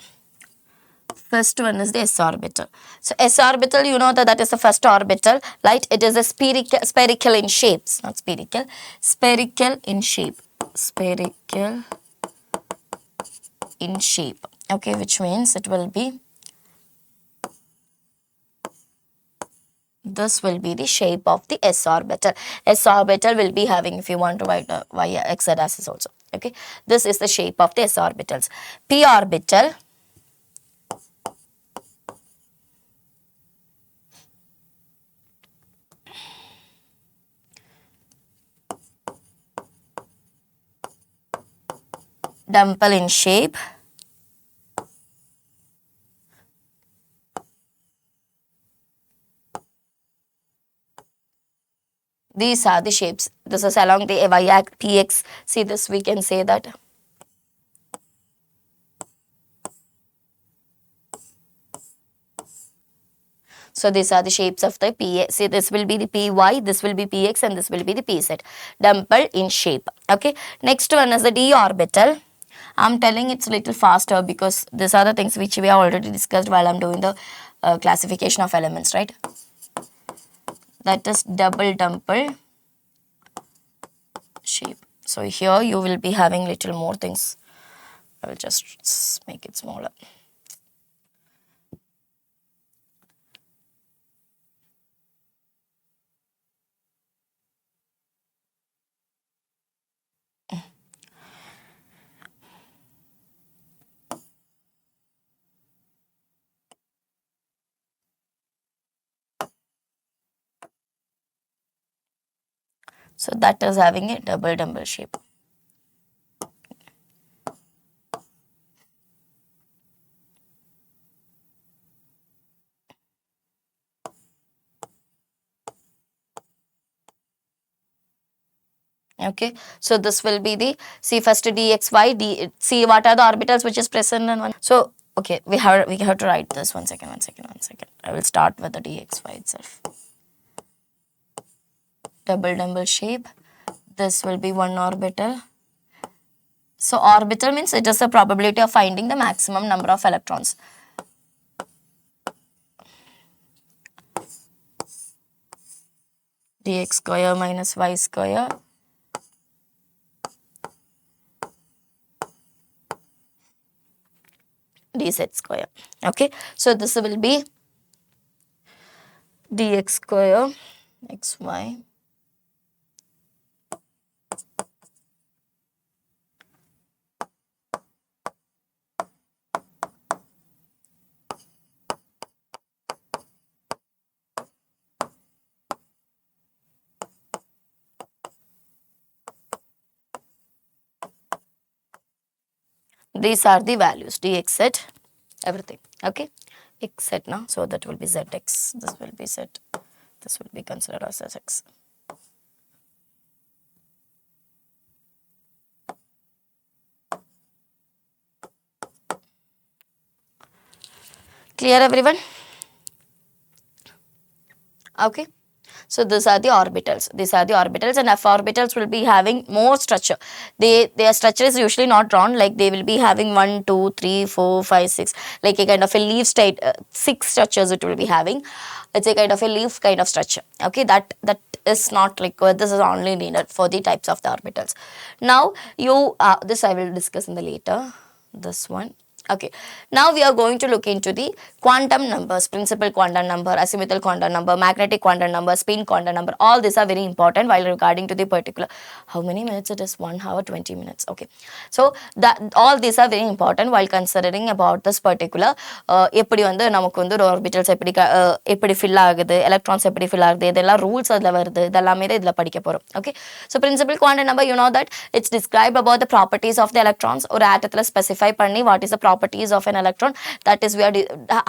First one is the S orbital. So S orbital, you know that is the first orbital, right? It is a spherical in shape, not spherical, spherical in shape, spherical in shape. Okay, which means it will be, this will be the shape of the S orbital. S orbital will be having, if you want to write x axis also. Okay, this is the shape of the S orbitals. P orbital, dimple in shape. These are the shapes. This is along the y-axis, px. See this, we can say that. So these are the shapes of the P. See, this will be the Py, this will be Px, and this will be the Pz. Dimple in shape. Okay. Next one is the D orbital. I'm telling it's a little faster because these are the things which we have already discussed while I'm doing the classification of elements, right? That is double dimple shape. So here you will be having little more things. I will just make it smaller. So that is having a double dimple shape. Okay, so this will be the, see first dxy, see what are the orbitals which is present in one. So okay, we have to write this. One second. I will start with the dxy itself. Double shape. This will be one orbital. So orbital means it is the probability of finding the maximum number of electrons. Dx square minus y square dz square. Okay, so this will be dx square xy these are the values dx set everything. Okay, x set now, so that will be zx, this will be z, this will be considered as x. Clear everyone? Okay, so these are the orbitals. And f orbitals will be having more structure. Their structure is usually not drawn, like they will be having 1, 2, 3, 4, 5, 6, like a kind of a leaf state, 6 structures it will be having. It's a kind of a leaf kind of structure. Okay, that is not liquid. This is only needed for the types of the orbitals. Now you this I will discuss in the later, this one. Okay, now we are going to look into the quantum numbers, principal quantum number, azimuthal quantum number, magnetic quantum number, spin quantum number. All these are very important while regarding to the particular. How many minutes it is? 1 hour 20 minutes. Okay, so that all these are very important while considering about this particular எப்படி வந்து நமக்கு வந்து ஒரு orbitals எப்படி fill ஆகுது, electrons எப்படி fill ஆகுது, இதெல்லாம் rules அதுல வருது, இதெல்லாமே தான் இதுல படிக்க போறோம். Okay, so principal quantum number, you know that it's described about the properties of the electrons. ஒரு atomல specify பண்ணி what is the properties of an electron, that is we are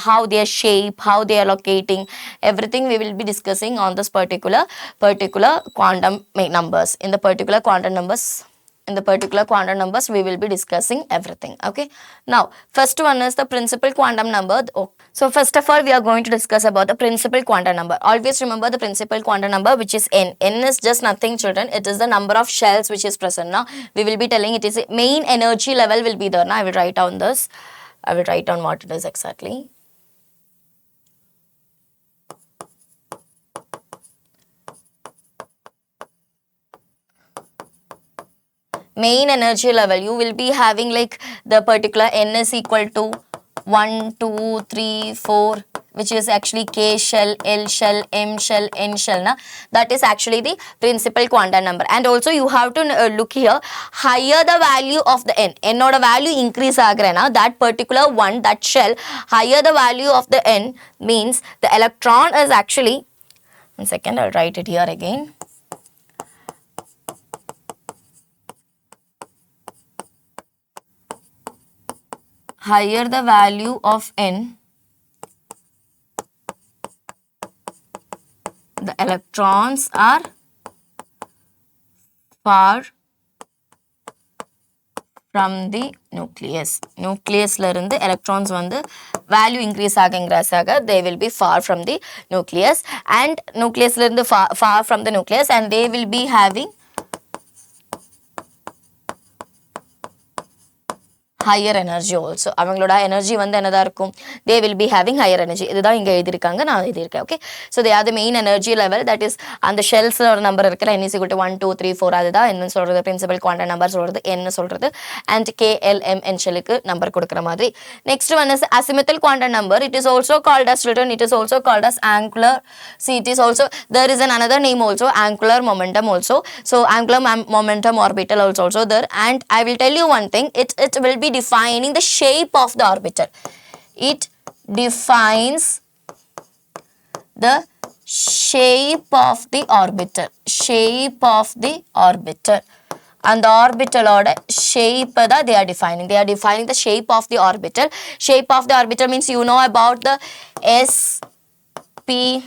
how their shape, how they are locating, everything we will be discussing on this particular quantum numbers. In the particular quantum numbers we will be discussing everything. Okay, now first one is the principal quantum number. So first of all we are going to discuss about the principal quantum number. Always remember the principal quantum number, which is n. N is just nothing, children. It is the number of shells which is present. Now we will be telling it is a main energy level will be there. Now I will write down this. I will write down what it is exactly. Main energy level, you will be having like the particular n is equal to 1, 2, 3, 4, which is actually k shell, l shell, m shell, n shell. Na? That is actually the principal quantum number. And also you have to look here, higher the value of the n oda value increase agrena, that particular one, that shell, higher the value of the n means the electron is actually, one second, I'll write it here again. Higher the value of n, the electrons are far from the nucleus. Nucleus la irundhu electrons vandu value increase agengrasaga, they will be far from the nucleus, and nucleus la irundhu far from the nucleus, and they will be having higher energy also. அவங்களோட energy வந்து என்னதா இருக்கும், they will be having higher energy. இதுதான் இங்க எழுதிருக்காங்க, நான் எழுதிருக்கேன். Okay, so they are the main energy level, that is அந்த shells ஒரு நம்பர் இருக்குல, n is equal to 1, 2, 3, 4, அதுதான் என்ன சொல்றது, principal quantum number சொல்றது, n சொல்றது, and k, l, m, n shellக்கு நம்பர் கொடுக்கிற மாதிரி. Next one is azimuthal quantum number. It is also called as written, it is also called as angular. See, it is also, there is another name also, angular momentum also. So angular momentum orbital also there. And I will tell you one thing, it will be defining the shape of the orbital. It defines the shape of the orbital. And the orbital order shape that they are defining. They are defining the shape of the orbital. Shape of the orbital means you know about the s, p,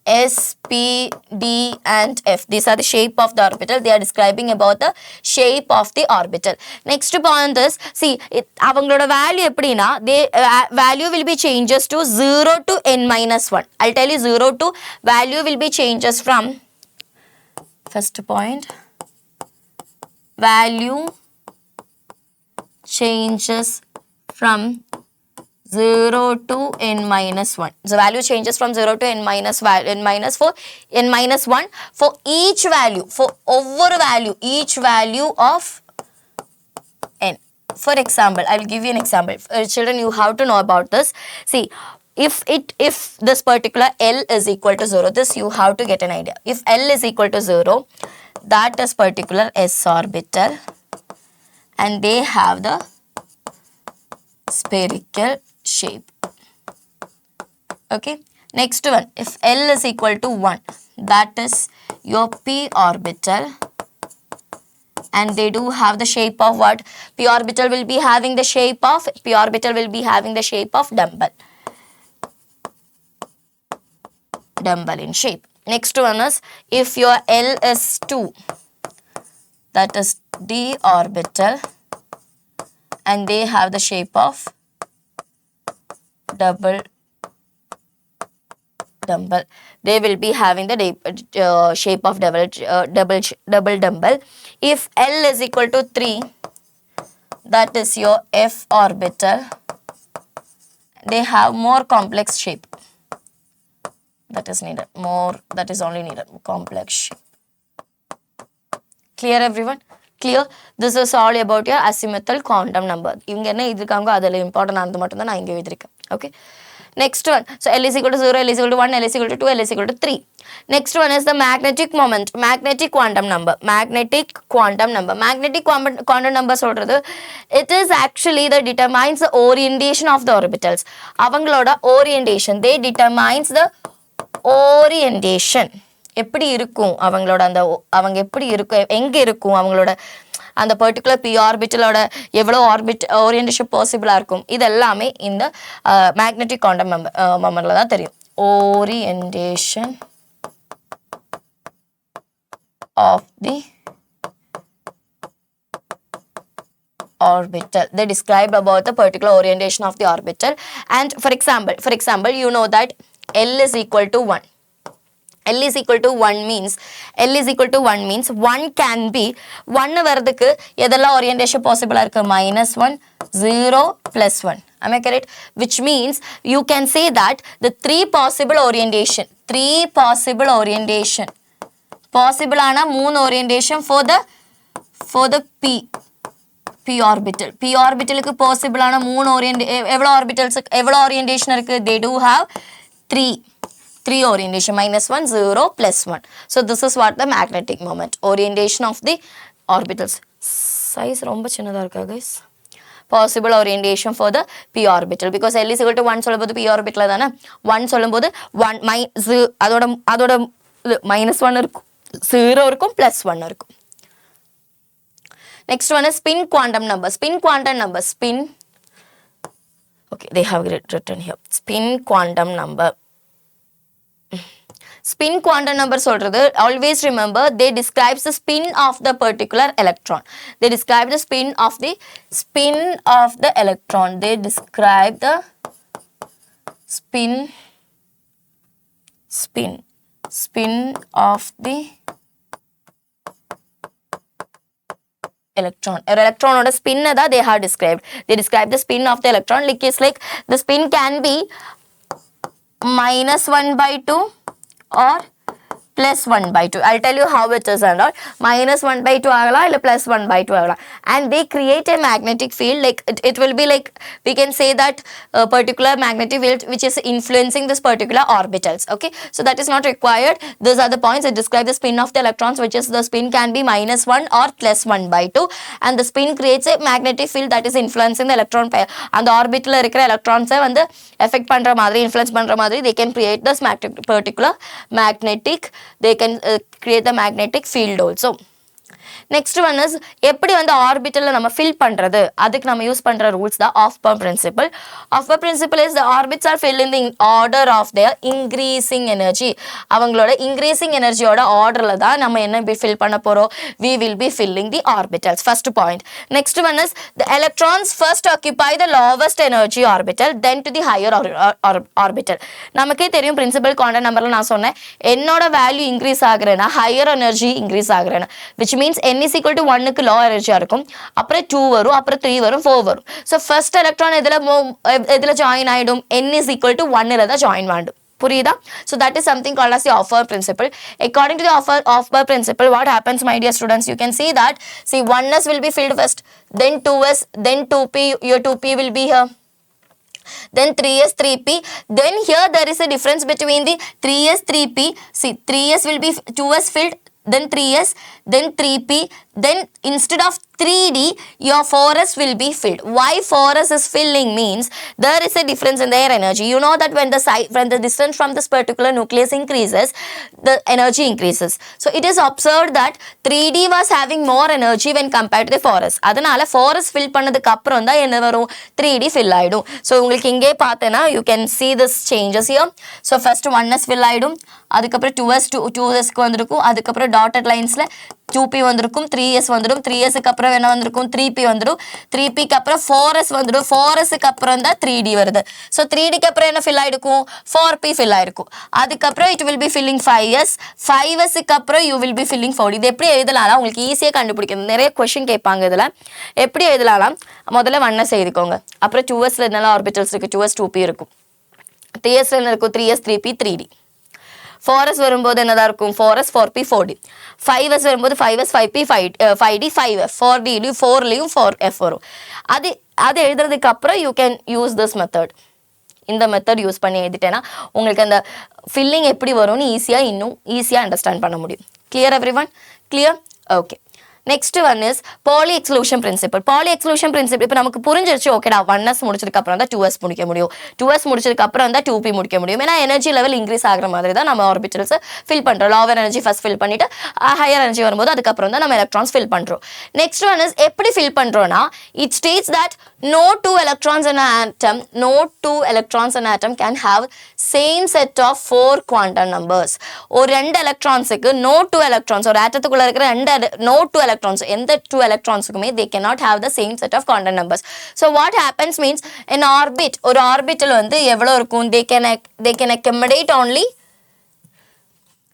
S, P, D and F. These are the shape of the orbital. They are describing about the shape of the orbital. Next point is, see, avangaloda value eppadina, they value will be changes to 0 to n minus 1. I'll tell you 0 to value will be changes from, first point, value changes from 0 to n minus 1. So value changes from 0 to n minus 1 for each value, for over value, each value of n. For example, I will give you an example. Children, you have to know about this. See, if this particular L is equal to 0, this you have to get an idea. If L is equal to 0, that is particular s orbital, and they have the spherical shape. Okay. Next one, if L is equal to 1, that is your p orbital, and they do have the shape of what? P orbital will be having the shape of dumbbell in shape. Next one is, if your L is 2, that is d orbital, and they have the shape of double dumbbell. They will be having the shape of double dumbbell. If L is equal to 3, that is your F orbital. They have more complex shape. That is needed. That is only needed. Complex shape. Clear, everyone? Clear? This is all about your azimuthal quantum number. இங்க என்ன இதுக்காங்க அதில் important ஆனது மட்டும் தான் நான் இங்கே எழுதியிருக்கேன். Okay. Next one. So L is equal to 0, L is equal to 1, L is equal to 2, L is equal to 3. Next one is the magnetic moment, magnetic quantum number. Magnetic quantum number சொல்றது, it is actually that determines the orientation of the orbitals. அவங்களோட orientation, they determines the orientation. எப்படி இருக்கும் அவங்களோட அவங்க எப்படி இருக்கும், எங்க இருக்கும் அவங்களோட அந்த பர்டிகுலர் p ஆர்பிட்டலோட எவ்வளோ ஓரியன்டேஷன் பாசிபிளாக இருக்கும், இது எல்லாமே இந்த மேக்னெட்டிக் குவாண்டம் மொமெண்ட்ல தான் தெரியும். Orientation of the orbital. They describe about the particular orientation of the orbital. And for example, you know that L is equal to 1. L is equal to 1 means 1 can be 1 வரதுக்கு எதெல்லாம் orientation possible இருக்கு? -1, 0, +1. Am I correct? Which means you can say that the three possible orientation possible ஆன 3 orientation for the p orbital. p orbitalக்கு possible ஆன 3 எவ்வளோ orientation இருக்கு? They do have 3 orientation, -1, 0, +1. So this is what the magnetic moment, orientation of the orbitals. Size ரொம்ப சின்னதா இருக்கா guys? Possible orientation for the p orbital, because L is equal to 1 சொல்லும்போது p orbital தானே, 1 சொல்லும்போது 1 அதோட -1 இருக்கும், 0 இருக்கும், +1 இருக்கும். Next one is spin quantum number. Okay, they have written here spin quantum number. Spin quantum number சொல்றது, always remember, they describes the spin of the particular electron. They describe the spin of the electron. They describe the spin of the electron. Electron oda spin da they have described. They describe the spin of the electron. Like it's like the spin can be -1/2 or +1/2. I'll tell you how it is and all. -1/2 agala illa +1/2 agala, and they create a magnetic field. Like it will be like, we can say that a particular magnetic field which is influencing this particular orbitals. Okay, so that is not required. These are the points that describe the spin of the electrons, which is the spin can be -1 or +1/2, and the spin creates a magnetic field that is influencing the electron pair. And the orbital இருக்கிற electrons வந்து affect பண்ற மாதிரி, influence பண்ற மாதிரி, they can create this particular magnetic, they can create the magnetic field also. next one is எப்படி வந்து ஆர்பிட்டல்ல நம்ம fill பண்றது அதுக்கு நம்ம யூஸ் பண்ற ரூல்ஸ் தான் Aufbau principle. Aufbau principle is the orbits are filled in the order of their increasing energy. அவங்களோட increasing energyயோட ஆர்டர்ல தான் நம்ம என்ன ஃபில் பண்ண போறோம், we will be filling the orbitals. First point. Next one is the electrons first occupy the lowest energy orbital then to the higher orbital. நமக்கே தெரியும் principal quantum நம்பர்ல நான் சொன்னேன் என்னோட வேல்யூ இன்க்ரீஸ் ஆகுறேன்னா ஹையர் எனர்ஜி இன்க்ரீஸ் ஆகுறேன்னா which means n is equal to 1 க்கு low எனர்ஜியா இருக்கும், அப்புறம் 2 வரும், அப்புறம் 3 வரும், 4 வரும். ஸோ ஃபர்ஸ்ட் எலக்ட்ரான் எதுல ஜாயின் ஆயிடும், n is equal to 1 ல தான் ஜாயின் ஆகும். புரியுதா? So that is something called as the offer principle. According to the offer principle, what happens, my dear students, you can see that, see 1s will be filled first, then 2s, then 2p, your 2p will be here, then 3s, 3p, then here there is a difference between the 3s, 3p, see 3s will be 2s filled, then 3s, then 3p, then instead of 3d your 4s will be filled. Why 4s is filling means there is a difference in their energy. You know that when the distance from this particular nucleus increases, the energy increases. So it is observed that 3d was having more energy when compared to the 4s. அதனால 4s fill பண்ணதுக்கு அப்புறம் தான் என்ன வரும், 3d fill ஆயிடும். So உங்களுக்கு இங்கே பார்த்தேனா you can see this changes here. So first 1s fill ஆயிடும், அதுக்கப்புறம் 2s க்கு வந்திருக்கும், அதுக்கப்புறம் dotted linesல 2p வந்திருக்கும், 3s வந்துடும், 3s க்கு அப்புறம் என்ன வந்திருக்கும், 3p வந்துடும், 3p க்கு அப்புறம் 4s வந்துடும், 4s க்கு அப்புறம் தான் 3d வருது. ஸோ 3d க்கு அப்புறம் என்ன ஃபில் ஆயிருக்கும், 4p ஃபில் ஆயிருக்கும், அதுக்கப்புறம் it will be filling 5s, 5s க்கு அப்புறம் you will be filling 4d. இது எப்படி எழுதலாம், உங்களுக்கு ஈஸியாக கண்டுபிடிக்கணும், நிறைய கொஸ்டின் கேட்பாங்க இதில். எப்படி எழுதலாம், முதல்ல 1s எழுதிக்கோங்க, அப்புறம் 2sல என்னெல்லாம் ஆர்பிட்டல்ஸ் இருக்குது, 2s 2p இருக்கும், 3sல என்ன இருக்கும், 3s 3p 3d, 4s வரும்போது என்னதான் இருக்கும், 4s 4p 4d, 5s வரும்போது 5s 5p 5d 5f, 4dலையும் 4லையும் 4f வரும். அது எழுதுறதுக்கு அப்புறம் you can use this method. இந்த மெத்தட் யூஸ் பண்ணி எழுதிட்டேன்னா உங்களுக்கு அந்த ஃபில்லிங் எப்படி வரும்னு இன்னும் ஈஸியாக அண்டர்ஸ்டாண்ட் பண்ண முடியும். Clear everyone? Clear? Okay. Next one is Pauli exclusion principle. Pauli exclusion principle இப்போ நமக்கு புரிஞ்சிருச்சு, ஓகேடா 1s முடிச்சதுக்கு அப்புறம் தான் 2s முடிக்க முடியும், 2s முடிச்சதுக்கு அப்புறம் தான் 2p முடிக்க முடியும். ஏன்னா எனர்ஜி லெவல் இன்க்ரீஸ் ஆகிற மாதிரி தான் நம்ம ஆர்பிட்டல்ஸ் ஃபில் பண்ணுறோம். லோவர் எனர்ஜி ஃபர்ஸ்ட் ஃபில் பண்ணிட்டு ஹையர் எனர்ஜி வரும்போது அதுக்கப்புறம் தான் நம்ம எலக்ட்ரான்ஸ் ஃபில் பண்ணுறோம். நெக்ஸ்ட் ஒன் இஸ் எப்படி ஃபில் பண்ணுறோன்னா, it states that no two electrons in an atom can have same set of 4 quantum numbers. ஒரு 2 எலக்ட்ரான்ஸுக்கு no 2 electrons, ஒரு ஆட்டத்துக்குள்ள இருக்கிற no 2 electrons, எந்த 2 electronsக்குமே they cannot have the same set of quantum numbers. So what happens means an orbit, ஒரு orbital வந்து எவ்வளவு இருக்கும், they can accommodate only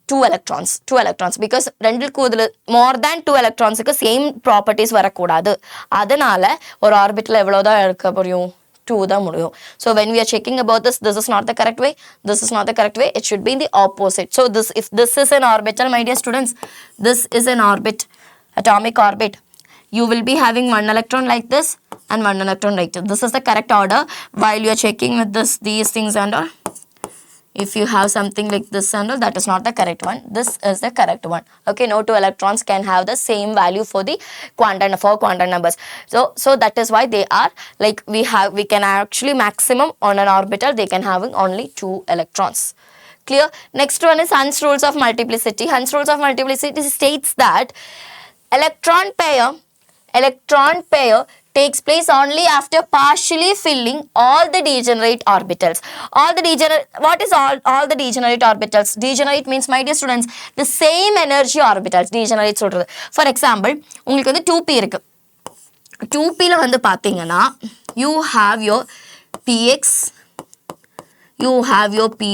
2 electrons because ரெண்டுக்கு இதில் more than 2 electronsக்கு சேம் ப்ராப்பர்ட்டிஸ் வரக்கூடாது. அதனால ஒரு ஆர்பிட்டில் எவ்வளோதான் இருக்க முடியும், 2 தான் முடியும். So when we are checking about this is not the correct way, this is not the correct way, it should be in the opposite. So if this is an orbital, my dear students, this is an orbit, atomic orbit, you will be having 1 electron like this and 1 electron like this. This is the correct order. While you are checking with these things and all, if you have something like this and all, that is not the correct one, this is the correct one. Okay, no 2 electrons can have the same value for the quantum numbers. So that is why they are like we can actually maximum on an orbital they can having only 2 electrons. Clear? Next one is Hund's rules of multiplicity. Hund's rules of multiplicity states that electron pair takes place only after partially filling all the degenerate orbitals. What is all the degenerate orbitals? Degenerate means, my dear students, the same energy orbitals. Degenerate சொல்றது. For example, உங்களுக்கு வந்து 2p இருக்கு. 2pல வந்து பாத்தீங்கன்னா you have your px, you have your py,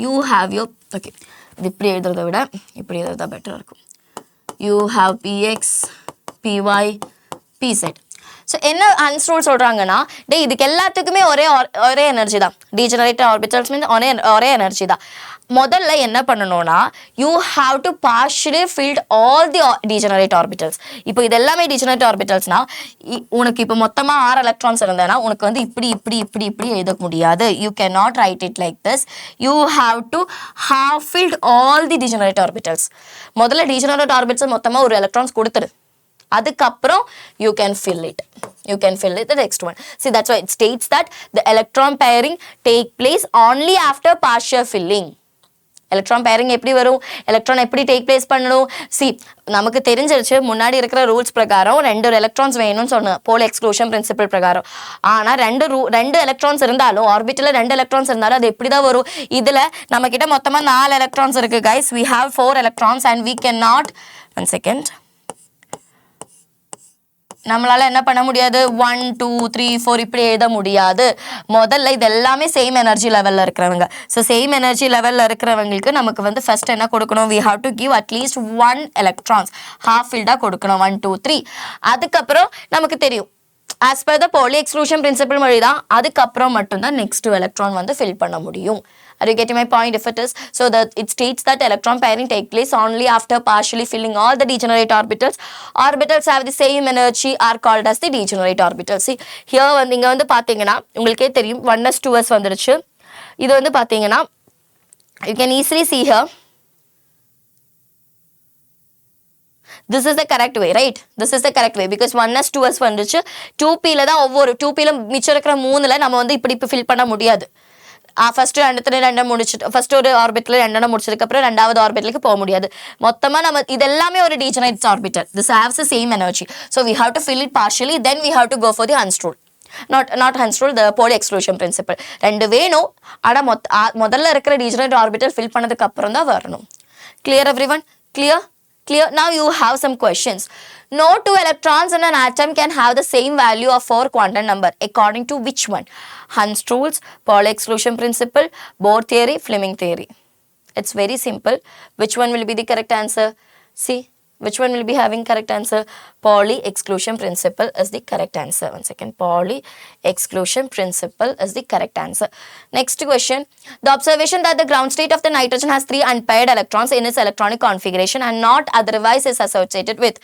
you have your, okay, இது இப்படி எழுதுறதை விட இப்படி எழுதுறதா பெட்டரா இருக்கும். You have px, py, pz. ஸோ என்ன Hund's rule சொல்கிறாங்கன்னா, இதுக்கு எல்லாத்துக்குமே ஒரே எனர்ஜி தான். டீஜெனரேட் ஆர்பிட்டல்ஸ் மீன்ஸ் ஒரே எனர்ஜி தான். முதல்ல என்ன பண்ணணும்னா, you have to partially filled all the degenerate orbitals. இப்போ இது எல்லாமே டீஜெனரேட் ஆர்பிட்டல்ஸ்னா உனக்கு இப்போ மொத்தமாக 6 எலக்ட்ரான்ஸ் இருந்தேன்னா உனக்கு வந்து இப்படி எழுத முடியாது. You can not write it like this. You have to have filled all the degenerate orbitals. முதல்ல டீஜெனரேட் ஆர்பிட்டல்ஸ் மொத்தமாக ஒரு எலக்ட்ரான்ஸ் கொடுத்துரு, அதுக்கப்புறம் you can fill it the next one. See, that's why it states that the electron pairing take place only after partial filling. Electron pairing எப்படி வரும், electron எப்படி take place பண்ணணும். நமக்கு தெரிஞ்சிருச்சு முன்னாடி இருக்கிற ரூல்ஸ் பிரகாரம் 2 எலக்ட்ரான்ஸ் வேணும்னு சொன்னேன் போல் எக்ஸ்க்ளூஷன் பிரின்சிபல் பிரகாரம். ஆனா ரெண்டு எலக்ட்ரான்ஸ் இருந்தாலும் ஆர்பிட்டல 2 எலக்ட்ரான்ஸ் இருந்தாலும் அது எப்படிதான் வரும். இதுல நம்ம கிட்ட மொத்தமா 4 எலக்ட்ரான்ஸ் இருக்கு guys. we have 4 electrons and we cannot, one second, நம்மளால என்ன பண்ண முடியாது, 1 2 3 4 இப்படி எழுத முடியாது. முதல்ல இது எல்லாமே சேம் எனர்ஜி லெவல்ல இருக்கிறவங்க. ஸோ சேம் எனர்ஜி லெவல்ல இருக்கிறவங்களுக்கு நமக்கு வந்து ஃபர்ஸ்ட் என்ன கொடுக்கணும், we have to give at least 1 electrons half filled கொடுக்கணும், 1 2 3. அதுக்கப்புறம் நமக்கு தெரியும் as per the Pauli exclusion principle வழி தான் அதுக்கப்புறம் மட்டும்தான் நெக்ஸ்ட் எலக்ட்ரான் வந்து ஃபில் பண்ண முடியும். Are you getting my point? If it is, so that it states that electron pairing take place only after partially filling all the degenerate orbitals. Orbitals have the same energy are called as the degenerate orbitals. See here வந்து இங்க வந்து பாத்தீங்கன்னா உங்களுக்கே தெரியும் 1s 2s வந்துருச்சு. இது வந்து பாத்தீங்கன்னா you can easily see here. This is the correct way, right? This is the correct way because 1s 2s வந்துருச்சு. 2p ல தான் ஒவ்வொரு 2p ல மிச்சம் இருக்கிற 3ல நம்ம வந்து இப்படி ஃபில் பண்ண முடியாது. ஃபர்ஸ்ட் ரெண்டு முடிச்சுட்டு ஃபர்ஸ்ட் ஒரு ஆர்பிட்டல் 2 முடிச்சதுக்கு அப்புறம் ரெண்டாவது ஆர்பிட்டலுக்கு போக முடியாது. மொத்தமா நம்ம இது எல்லாமே ஒரு degenerate orbital. This has the same energy. So we have to fill it partially, then we have to go for the Hund's rule. Not Hund's rule, the Pauli exclusion principle. ரெண்டு வேணும். ஆனா முதல்ல இருக்கிற டீஜெனரேட் ஆர்பிட்டல் ஃபில் பண்ணதுக்கு அப்புறம் தான் வரணும். Clear everyone? Clear? Now you have some questions. No 2 electrons in an atom can have the same value of 4 quantum number according to which one? Hund's rules, Pauli exclusion principle, Bohr theory, Fleming theory. It's very simple. Which one will be the correct answer? See, which one will be having correct answer? Pauli exclusion principle is the correct answer. One second. Pauli exclusion principle is the correct answer. Next question. The observation that the ground state of the nitrogen has 3 unpaired electrons in its electronic configuration and not otherwise is associated with.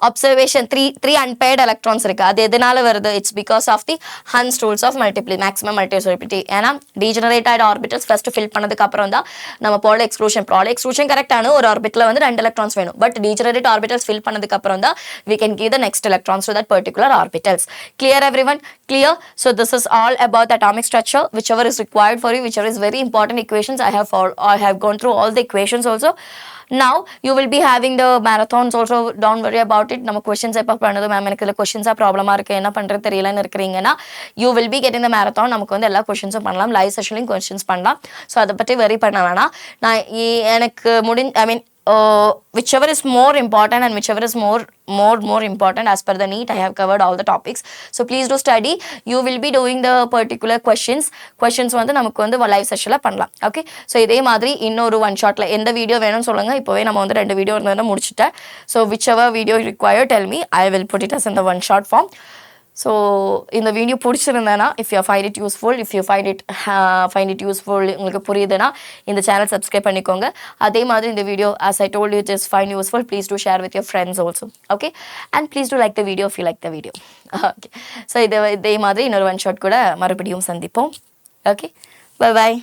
Observation 3 unpaired electrons இருக்கு. அது எதனால வருது? It's because of the Hund's rules of maximum multiplicity. ஏன்னா degenerated orbitals first fill பண்ணதுக்கு அப்புறம் தான் நம்ம Pauli exclusion கரெக்டான ஒரு ஆர்பிட்டல வந்து 2 electrons வேணும். பட் degenerated orbitals fill பண்ணதுக்கு அப்புறம் தான் we can give the next electrons to that particular orbitals. Clear everyone? Clear? So this is all about the atomic structure, whichever is required for you, whichever is very important equations. I have gone through all the equations also. Now you will be having the marathons also. Don't worry about it. நம்ம questions எப்ப பண்ணது ma'am எனக்கு இதுல questions ப்ராப்ளமா இருக்கு என்ன பண்றது தெரியலன்னு இருக்கீங்கன்னா you will be getting the marathon. நமக்கு வந்து எல்லா questions பண்ணலாம், லைவ் செஷன்லயும் questions பண்ணலாம். ஸோ அதை பற்றி வெரி பண்ண வேணாம். நான் எனக்கு whichever is more important and whichever is more important as per the NEET, I have covered all the topics. So please do study. You will be doing the particular questions வந்து நமக்கு வந்து live செஷன்ல பண்ணலாம். Okay, so இதே மாதிரி இன்னொரு one ஷாட்ல எந்த video வேணும்னு சொல்லுங்க. இப்போவே நம்ம வந்து 2 வீடியோ இருந்தால் முடிச்சுட்டேன். So whichever video you require tell me, I will put it as in the one shot form. So இந்த video பிடிச்சிருந்தேன்னா if you find it useful, if you find it useful உங்களுக்கு புரியுதுன்னா இந்த சேனல் சப்ஸ்கிரைப் பண்ணிக்கோங்க. அதே மாதிரி இந்த video as I told you it is find useful, please do share with your friends also. Okay, and please do like the video if you like the video. Okay, so இதே மாதிரி இன்னொரு one shot கூட மறுபடியும் சந்திப்போம். Okay, bye bye.